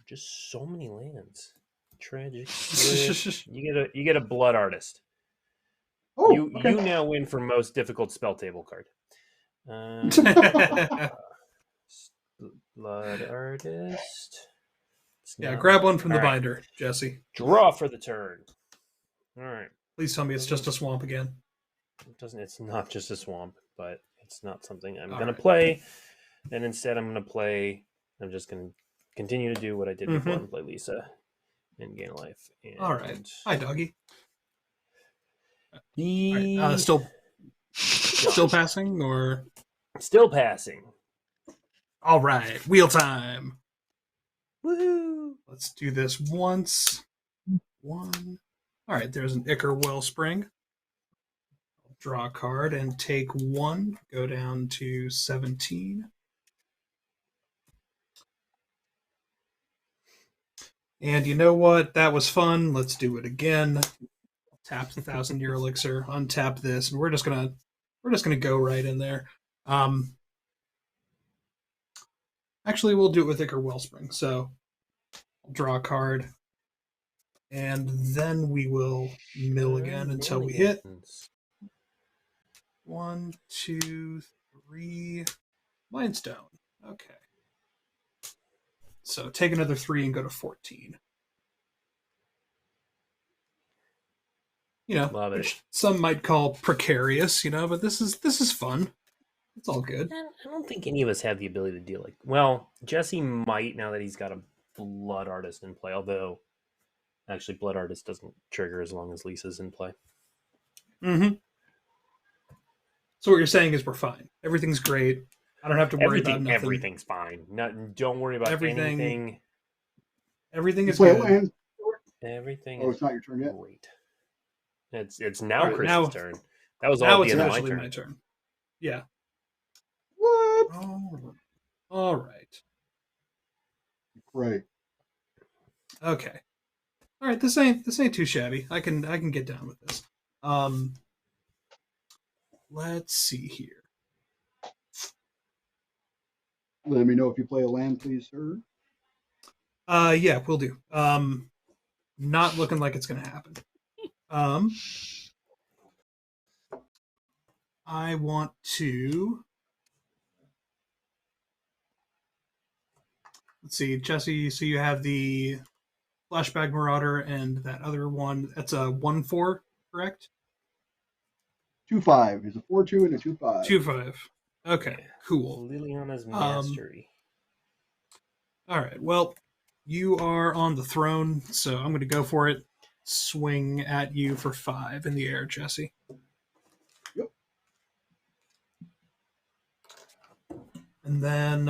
Just so many lands. Tragic. You get a blood artist. Oh, you okay. you now win for most difficult spell table card. Blood artist. Yeah, grab one from the All right. binder, Jesse. Draw for the turn. All right. Please tell me it's just a swamp again. It's not just a swamp, but it's not something I'm All gonna right. play. And instead I'm just gonna continue to do what I did before and play Lisa and gain a life. And All right. Hi, doggy. The All right. Still passing or still passing. all right, wheel time. Woohoo! Let's do this once. One. All right, there's an Ichor Wellspring. I'll draw a card and take one. Go down to 17. And you know what? That was fun. Let's do it again. Tap the 1,000-year elixir. Untap this, and we're just gonna go right in there. Actually, we'll do it with Ichor Wellspring. So I'll draw a card, and then we will mill again until we hit. 1, 2, 3. Mindstone. Okay. So take another 3 and go to 14. You know, Love it. which some might call precarious, but this is fun. It's all good. I don't think any of us have the ability to deal well, Jesse might now that he's got a blood artist in play, although actually blood artist doesn't trigger as long as Lisa's in play. Mm-hmm. So what you're saying is we're fine. Everything's great. I don't have to worry about nothing. Everything's fine. Don't worry about anything. Everything is Play good. land. Everything Oh, is it's not your turn yet. great. It's now Right, Chris's turn. That was now all it's the end of actually my my turn. Yeah. What? All right. Great. Okay. All right. This ain't too shabby. I can get down with this. Let's see here. Let me know if you play a land, please, sir. Yeah, we'll do. Not looking like it's gonna happen. I want to. Let's see, Jesse. So you have the Flashback Marauder and that other one. That's a 1/4, correct? 2/5. It's a 4/2 and a 2/5. 2/5. Okay, Yeah. cool. Liliana's mastery. All right. Well, you are on the throne, so I'm going to go for it. Swing at you for 5 in the air, Jesse. Yep. And then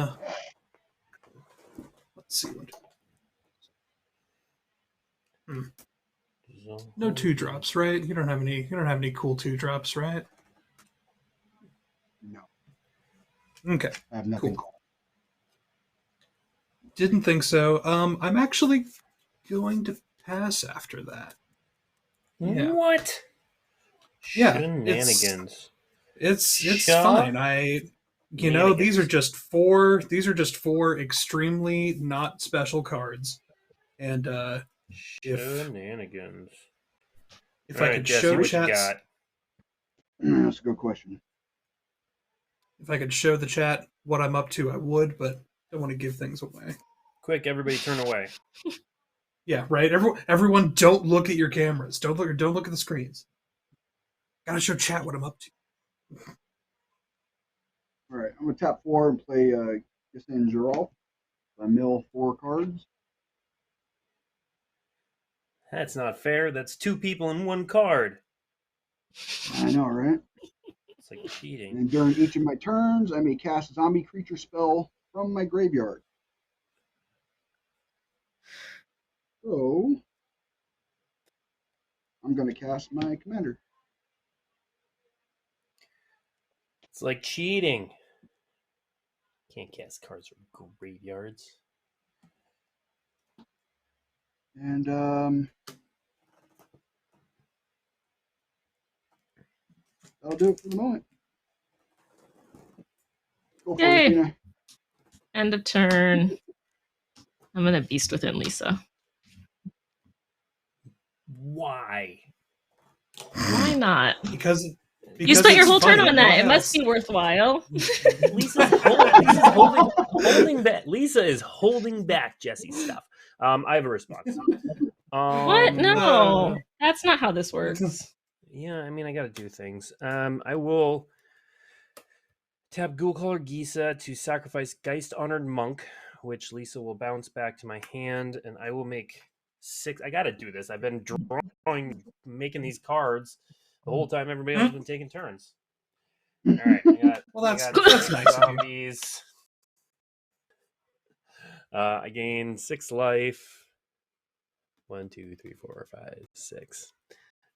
let's see what. No 2-drops, right? You don't have any cool 2-drops, right? No, Okay. I have nothing. Cool. Didn't think so. I'm actually going to pass after that. Yeah. What? Yeah, Shenanigans. It's fine. These are just four extremely not special cards. And Shenanigans. if I could show chat, That's a good question. if I could show the chat what I'm up to, I would, but I don't want to give things away. Quick, everybody turn away. Yeah, right. Everyone, don't look at your cameras. Don't look at the screens. Gotta show chat what I'm up to. All right, I'm gonna tap 4 and play Gissen Geralt. I mill 4 cards. That's not fair. That's 2 people in 1 card. I know, right? It's like cheating. And during each of my turns, I may cast a zombie creature spell from my graveyard. So I'm gonna cast my commander. It's like cheating. Can't cast cards from graveyards. And that'll do it for the moment. Go for Yay. it, Athena. End of turn. I'm gonna Beast Within Lisa. Why? Why not? Because You spent your it's whole turn funny. on that. What It must else? be worthwhile. Holding back. Lisa is holding back Jesse's stuff. I have a response. What? No, that's not how this works. Yeah, I mean, I got to do things. I will tap Ghoulcaller Gisa to sacrifice Geist Honored Monk, which Lisa will bounce back to my hand, and I will make 6. I got to do this. I've been making these cards the whole time everybody else has been taking turns. All right, that's nice. Zombies. I gain 6 life. 1, 2, 3, 4, 5, 6.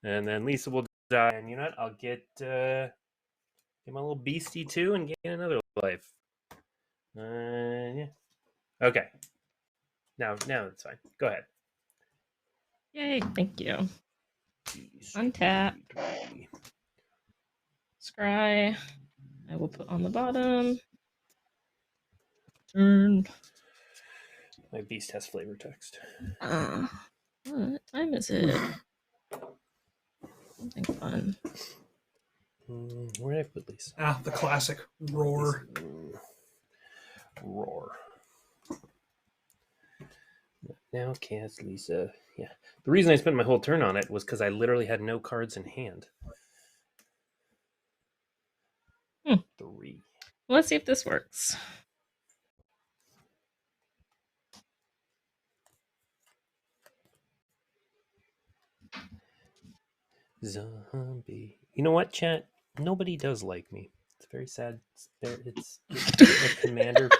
And then Lisa will die. And you know what? I'll get my little beastie too and gain another life. Yeah. Okay. Now it's fine. Go ahead. Yay, thank you. Untap. Scry. I will put on the bottom. Turn. My beast has flavor text. What time is it? Something fun. Where did I put Lisa? The classic roar. Roar. Now cast Lisa. Yeah. The reason I spent my whole turn on it was because I literally had no cards in hand. 3. Let's see if this works. Zombie. You know what, chat? Nobody does like me. It's very sad. It's a commander.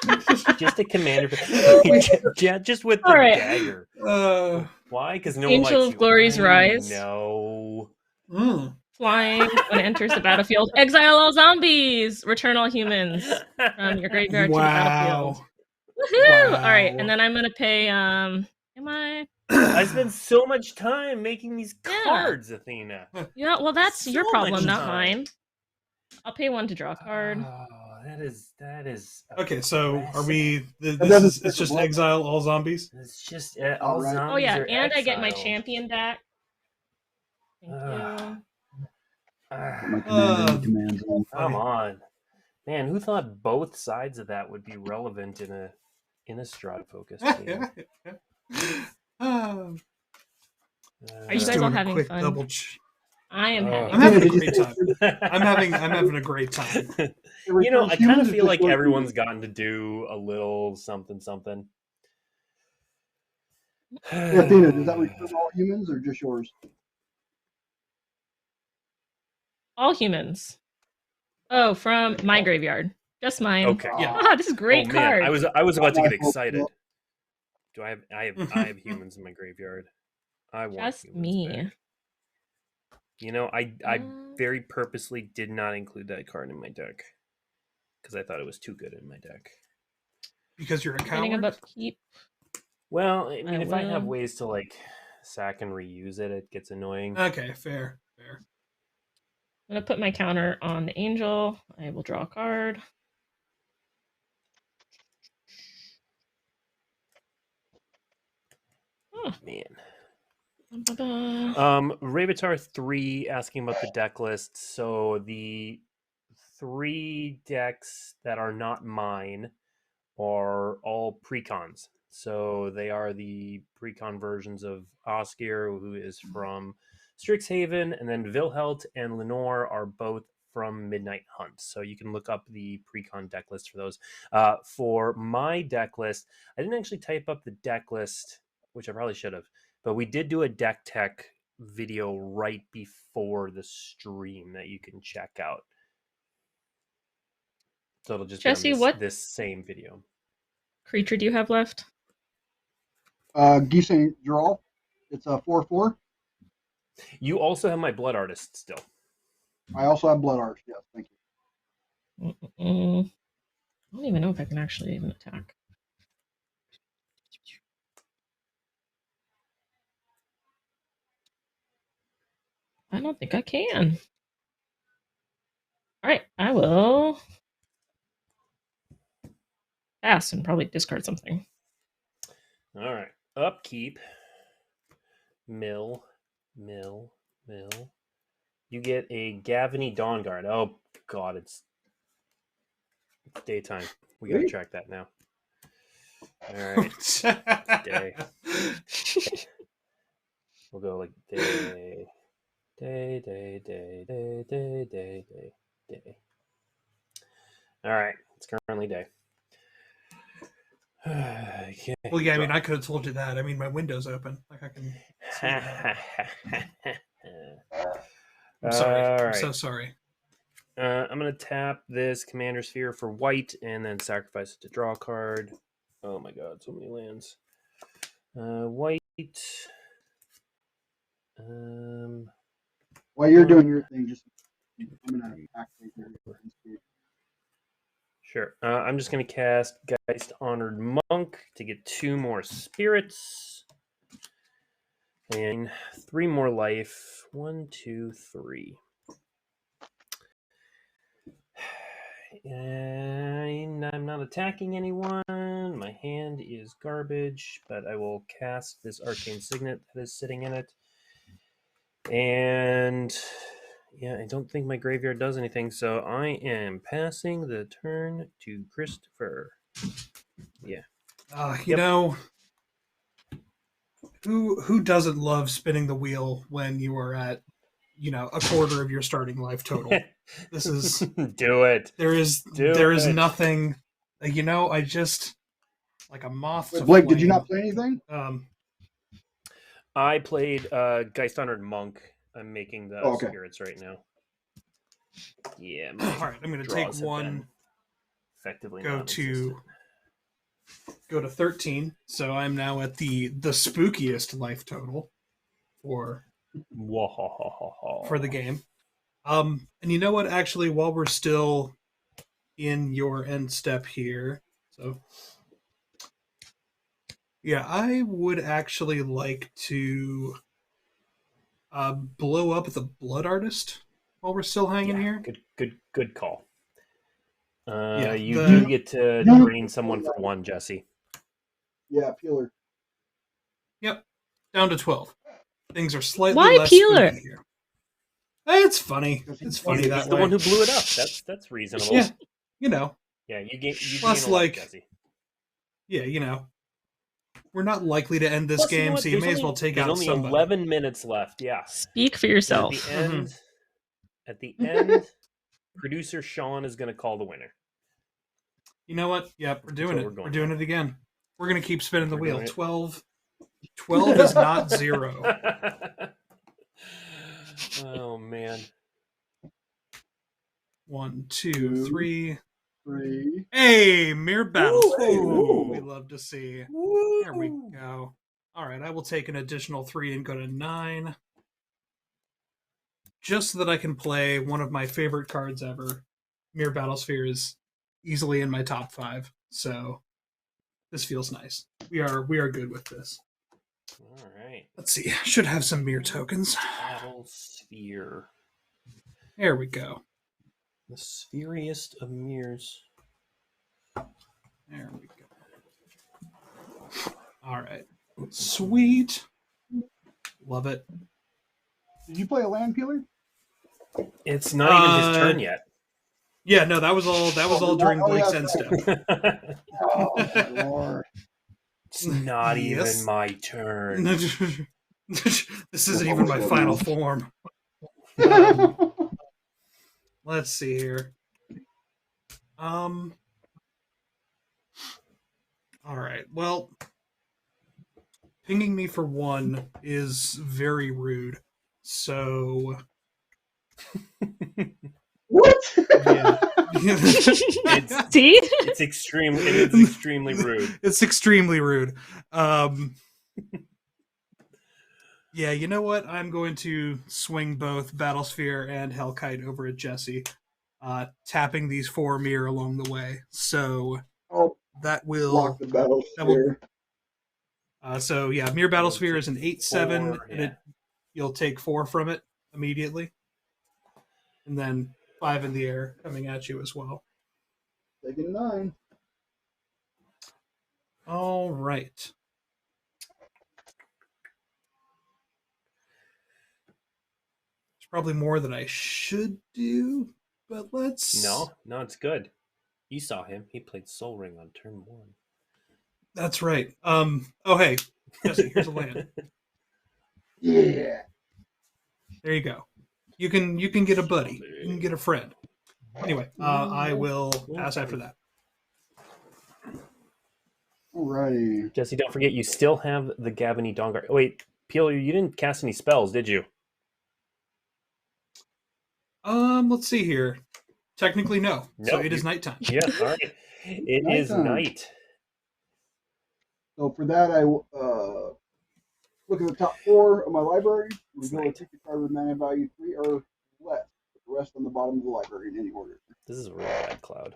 Just a commander. Just with the dagger. Why? Because no one likes you. Angel of Glory's Rise. No. Flying when it enters the battlefield. Exile all zombies. Return all humans from your graveyard to the battlefield. Woohoo! Wow. All right, and then I'm gonna pay. I spent so much time making these cards, Athena. Yeah, well, that's your problem, not mine. I'll pay 1 to draw a card. Oh, that is. Okay, so are we? It's just exile all zombies. It's just all zombies. Oh yeah, and exiled. I get my champion back. Thank you. My command zone. Come on, man! Who thought both sides of that would be relevant in a Innistrad focused game? Are you guys all having fun? I am having. I'm having a great time. I'm having a great time. You know, I kind of feel like everyone's gotten to do a little something. Hey, Athena, does that return all humans or just yours? All humans. Oh, from my graveyard. Just mine. Okay. Yeah. Ah, this is a great card. I was about to get excited. Do I have humans in my graveyard? I want just humans me. back. You know, I very purposely did not include that card in my deck because I thought it was too good in my deck. Because you're a Beginning of coward? upkeep. Well, I mean, if I have will. ways to like sack and reuse it, it gets annoying. Okay, fair. I'm gonna put my counter on the angel. I will draw a card. Oh, Man. ba-ba-ba. Ravitar 3 asking about the deck list. So the 3 decks that are not mine are all precons. So they are the precon versions of Oscar, who is from Strixhaven, and then Vilhelt and Lenore are both from Midnight Hunt. So you can look up the precon deck list for those. For my deck list, I didn't actually type up the deck list, which I probably should have, but we did do a deck tech video right before the stream that you can check out. So it'll just Jesse, be on what this same video. creature do you have left? Geese and Geralt. It's a 4/4. You also have my Blood Artist still. I also have Blood Arch. Yes, thank you. I don't even know if I can actually even attack. I don't think I can. All right, I will pass and probably discard something. All right. Upkeep. Mill. You get a Gavany Dawnguard. Oh, God, it's daytime. We got to Sweet. track that now. All right. Day. We'll go like day. All right. It's currently day. Okay. Well, yeah, I mean, I could have told you that. I mean, my window's open. Like, I can see that. I'm sorry. All I'm right. so sorry. I'm going to tap this Commander Sphere for white and then sacrifice it to draw a card. Oh my god, so many lands. White. While you're doing your thing, just I'm gonna activate your instigate. Sure. I'm just going to cast Geist Honored Monk to get 2 more spirits. And 3 more life. 1, 2, 3. And I'm not attacking anyone. My hand is garbage, but I will cast this Arcane Signet that is sitting in it. And yeah, I don't think my graveyard does anything, so I am passing the turn to Christopher. Yeah. You know, who doesn't love spinning the wheel when you are at, a quarter of your starting life total? This is Do it. there is nothing. I just like a moth. Wait, to Blake, flame. did you not play anything? I played Geist Honored Monk. I'm making the okay. spirits right now. Yeah. All right, I'm going to take one. Effectively Go to 13. So I'm now at the spookiest life total for the game. And you know what? Actually, while we're still in your end step here, so yeah, I would actually like to blow up the Blood Artist while we're still hanging here. Good call. Yeah, you do get to drain someone for 1, Jesse. Yeah, Peeler. Yep, down to 12. Things are slightly Why less Peeler? spooky here. It's funny. It's funny that He's the way. one who blew it up. That's reasonable. Yeah, Yeah, you gain plus, a lot, Jesse. Yeah, we're not likely to end this Plus, game, so you may as well take out somebody. There's only 11 minutes left. Yeah. Speak for yourself. At the end, producer Sean is going to call the winner. You know what? Yep, we're doing it. We're doing it again. We're going to keep spinning the wheel. 12 is not 0. Oh, man. 1, 2, 3. 3. Hey, Mere Battle. Ooh. We love to see. Woo. There we go. All right, I will take an additional 3 and go to 9. just so that I can play one of my favorite cards ever. Mirror Battlesphere is easily in my top 5, so this feels nice. We are good with this. All right. Let's see. I should have some mirror tokens. Battle Sphere. There we go. The spheriest of mirrors. There we go. All right. Sweet. Love it. Did you play a land peeler? It's not even his turn yet. Yeah, no, that was all during Blake's end step. Oh my lord! It's not Yes. even my turn. This isn't even my final form. Let's see here. All right. Well, pinging me for 1 is very rude. So What? yeah. See? It's extremely rude. It's extremely rude. Yeah, you know what? I'm going to swing both Battlesphere and Hellkite over at Jesse, tapping these 4 mirror along the way. So Oh, that will block the battle sphere. so yeah, Mirror Battlesphere is an 8/7, 4, and you'll take 4 from it immediately, and then 5 in the air coming at you as well. Taking 9. All right. There's probably more that I should do, but let's. No, it's good. You saw him. He played Soul Ring on turn 1. That's right. Oh hey, Jesse, here's a land. Yeah. There you go. You can get a buddy. You can get a friend. Anyway, I will pass after that. Alrighty. Jesse, don't forget you still have the Gavany Dawnguard. Wait, Peel, you didn't cast any spells, did you? Let's see here. Technically, no. So Nope, it is nighttime. Yeah, all right. It is Nighttime. night. So for that, I look at the top 4 of my library. Reveal a ticket card with mana value 3 or less. Put the rest on the bottom of the library in any order. This is a real bad cloud.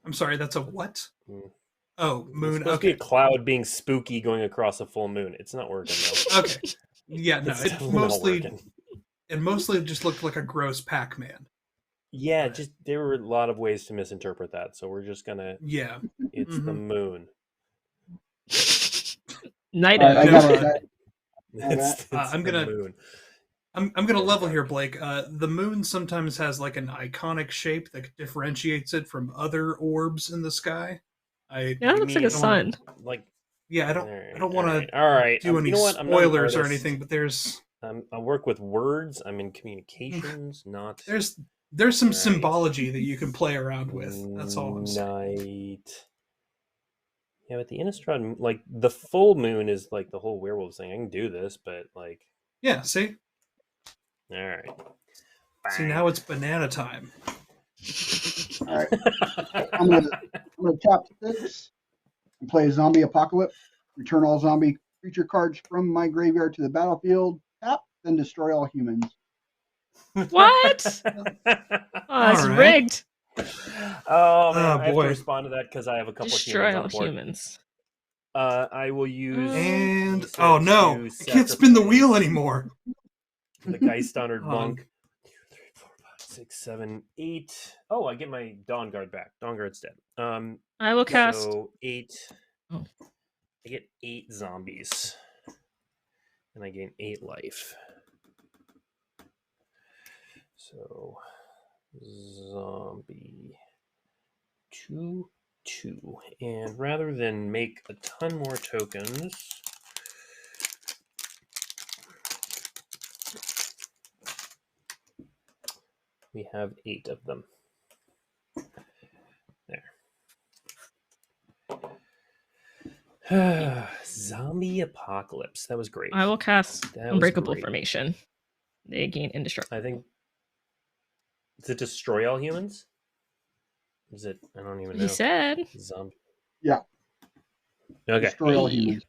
I'm sorry, that's a what? Mm. Oh, It's moon. supposed to be Okay. a cloud being spooky going across a full moon. It's not working though. Okay. Yeah, no, It's it definitely not working. mostly just looked like a gross Pac-Man. Yeah, just there were a lot of ways to misinterpret that, so we're just gonna. Yeah. It's the moon. Night Alright, I out. got it. It's I'm the gonna- moon. I'm gonna level here, Blake. The moon sometimes has like an iconic shape that differentiates it from other orbs in the sky. Yeah, it looks like a mean- sun. Like Yeah, I don't want to All right. do any you know what? I'm not an spoilers or artist. anything, but there's I work with words. I'm in communications, not some Right. symbology that you can play around with. That's all I'm saying. night. Yeah, but the Innistrad, like the full moon, is like the whole werewolf thing. I can do this, but like, Yeah, see? all right. See, now it's banana time. Alright. I'm gonna tap 6 and play Zombie Apocalypse. Return all zombie creature cards from my graveyard to the battlefield. Tap, then destroy all humans. What? Oh, that's All right. rigged. Oh man, Oh, I have boy. to respond to that because I have a couple Destroy of all humans on board. humans. I will use And these oh no, to I can't spin the wheel sacrifice anymore. The Geist Honored Um, Monk. 2, 3, 4, 5, 6, 7, 8. Oh, I get my Dawn Guard back. Dawn Guard's dead. I will cast. So 8. Oh. I get 8 zombies, and I gain 8 life. So zombie 2, 2, and rather than make a ton more tokens, we have 8 of them. There. Zombie Apocalypse. That was great. I will cast That was Unbreakable great. Formation. They gain indestructible. I think. Does it destroy all humans? Is it? I don't even know. He said. Zombie. Yeah. Okay. Destroy all Hey. humans.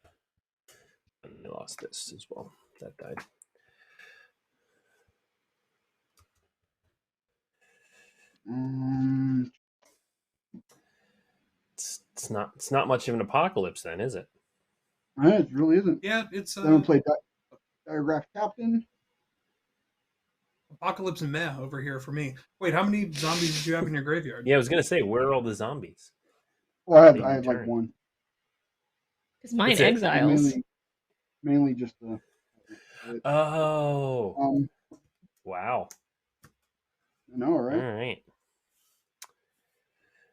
I lost this as well. that died. It's not much of an apocalypse then, is it? It really isn't. Yeah, it's Then we play Diagraph Captain. Apocalypse and meh over here for me. Wait, how many zombies did you have in your graveyard? Yeah, I was gonna say, where are all the zombies? Well, I Leave had your like turn. one. Because mine That's it? exiles. Mainly just the. Oh, wow. I know, All right? right.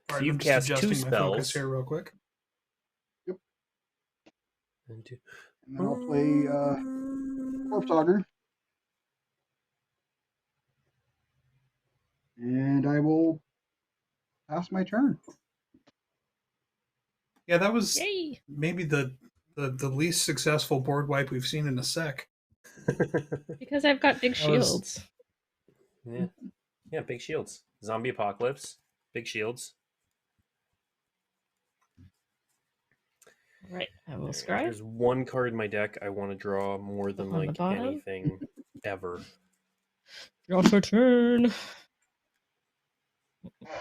All So right, you've I'm just cast 2 adjusting my focus spells. here real quick. And 2. And then I'll play Corpse Auger. And I will pass my turn. Yeah, that was Yay! maybe the least successful board wipe we've seen in a sec. Because I've got big That was- shields. Yeah, big shields. Zombie apocalypse, big shields. Right, I will All right, scribe. there's one card in my deck I want to draw more than On the like bottom. anything ever. Draw for turn.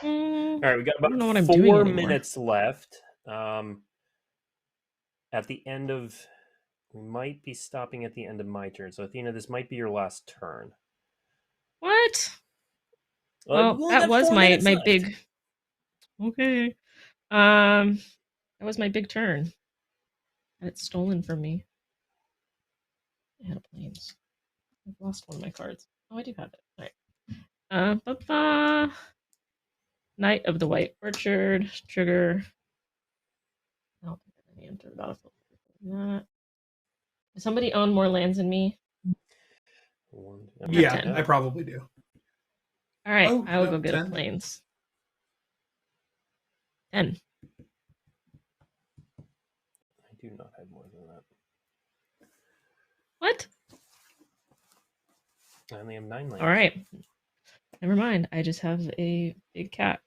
All right, we got I don't know what about I'm doing 4 anymore. minutes left. At the end of, we might be stopping at the end of my turn. So Athena, this might be your last turn. What? Well, Well, that was my big. Okay. That was my big turn. And it's stolen from me. I had a planes. I've lost one of my cards. Oh, I do have it. All right. Knight of the White Orchard. Trigger. I don't think I have any enter the battlefield. That. Does somebody own more lands than me? Yeah, 10. I probably do. All right, Oh, I will no, go get 10. a planes. 10. I do not have more than that. What? I only have 9 lands. All right. Never mind. I just have a big cat.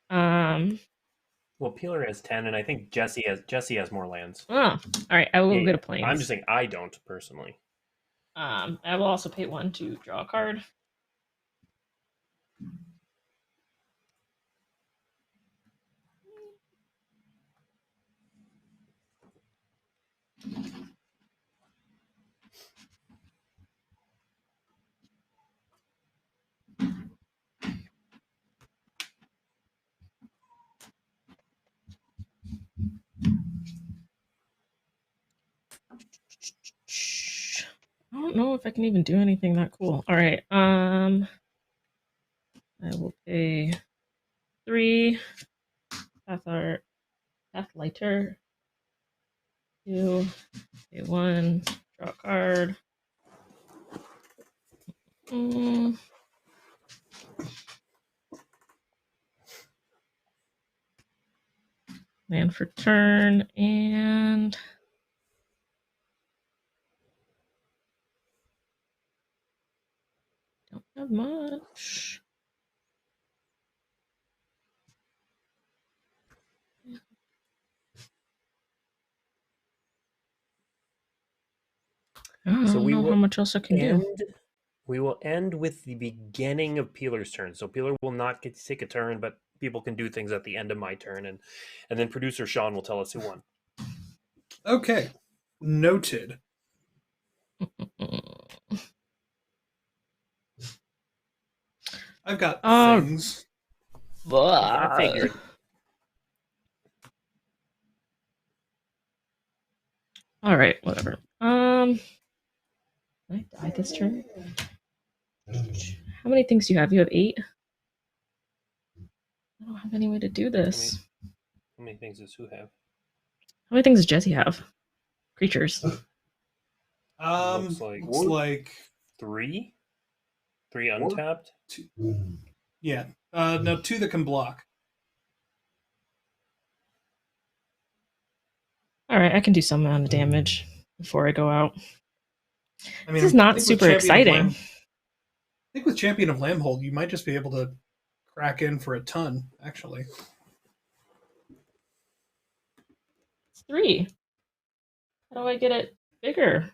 Well, Peeler has 10, and I think Jesse has more lands. Oh, all right. I will go get a planes. I'm just saying I don't personally. I will also pay 1 to draw a card. I don't know if I can even do anything that cool. All right. I will pay 3 Pathlighter. 2, pay 1, draw a card. Land for turn and don't have much. I don't know how much else I can do. We will end with the beginning of Peeler's turn. So Peeler will not get to take a turn, but people can do things at the end of my turn, and then producer Sean will tell us who won. Okay, noted. I've got things. I figured. All right, whatever. Can I die this turn? How many things do you have? You have 8? I don't have any way to do this. How many things does who have? How many things does Jesse have? Creatures. Looks like 3? 3 untapped? 2. Yeah. No, 2 that can block. All right, I can do some amount of damage before I go out. I mean, this is not super exciting. I think with Champion of Lambhold, you might just be able to crack in for a ton, actually. It's 3. How do I get it bigger?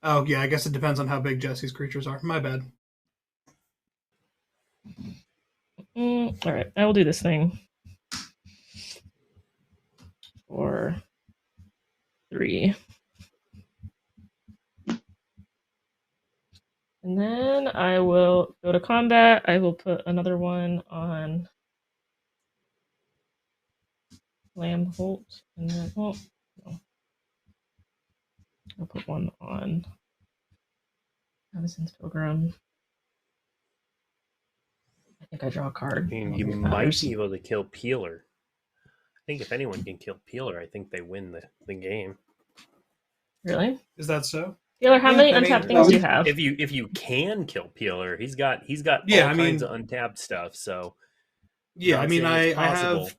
Oh, yeah, I guess it depends on how big Jesse's creatures are. My bad. All right, I will do this thing for 3. And then I will go to combat. I will put another one on Lamb Holt. And then, oh, no. I'll put one on Amazon's Pilgrim. I think I draw a card. I mean, I you don't think it might matters. be able to kill Peeler. I think if anyone can kill Peeler, I think they win the game. Really? Is that so? Taylor, how Yeah, many I mean, untapped things do you have? If you can kill Peeler, he's got Yeah, all I kinds mean- of untapped stuff. So Yeah, not I mean, saying it's I possible.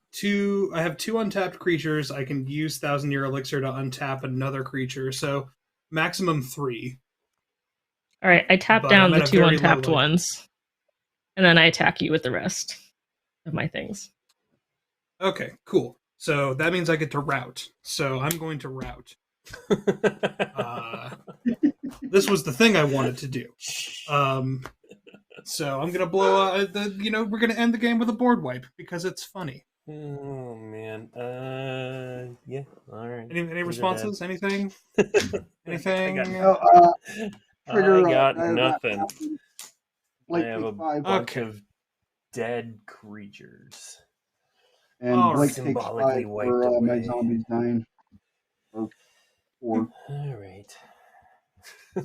have two untapped creatures. I can use 1,000-year elixir to untap another creature, so maximum 3. All right, I tap But down I'm the at a 2 very low untapped life. ones, and then I attack you with the rest of my things. Okay, cool. So that means I get to route. So I'm going to route. This was the thing I wanted to do. So I'm gonna blow. We're gonna end the game with a board wipe because it's funny. Oh man. Yeah. All right. Any These are responses? Anything? dead. Anything? Trigger. I got that nothing. happened. I Blake have takes a 5, bunch Okay. of dead creatures. and All Blake right. takes Symbolically 5 wiped for my away. zombies dying. Or 4. All right.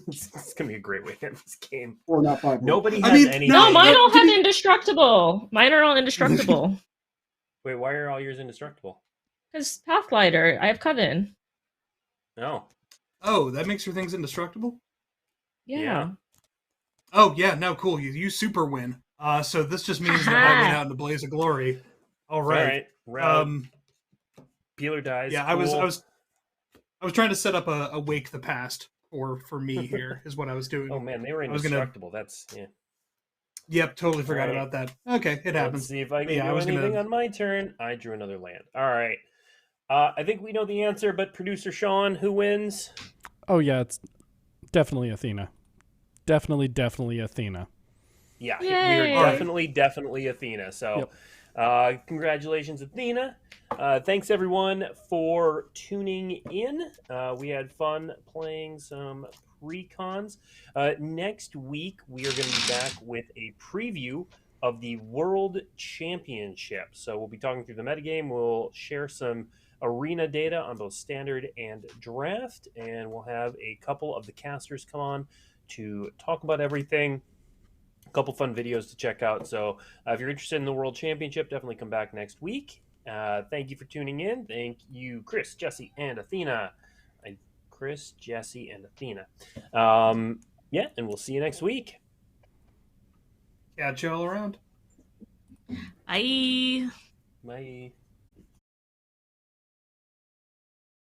It's gonna be a great way to end this game. 4, not 5. Nobody I has mean, anything. No, mine all to have be- indestructible. Mine are all indestructible. Wait, why are all yours indestructible? Because Pathlighter, I have Coven. No. Oh, that makes your things indestructible? Yeah. Yeah. Oh, yeah, no, cool. You super win. So this just means that I went Ha-ha. out in a blaze of glory. All All right. right. Route. Um, Peeler dies. yeah, cool. I was trying to set up a wake the past for me here is what I was doing. Oh man, they were I was gonna- indestructible. That's yeah. Yep, totally forgot All right. about that. Okay, it Let's happens. see if I can Yeah, I do was anything gonna- on my turn. I drew another land. All right. I think we know the answer, but producer Sean, who wins? Oh yeah, it's definitely Athena. Definitely Athena. Yeah, we Yay. are definitely Athena. So, congratulations, Athena. Thanks everyone for tuning in. We had fun playing some pre-cons. Next week we are going to be back with a preview of the World Championship. So we'll be talking through the metagame. We'll share some arena data on both standard and draft, and we'll have a couple of the casters come on to talk about everything. A couple fun videos to check out. So if you're interested in the World Championship, definitely come back next week. Thank you for tuning in. Thank you, Chris, Jesse, and Athena. Chris, Jesse, and Athena. Yeah, and we'll see you next week. Catch you all around. Bye. Bye.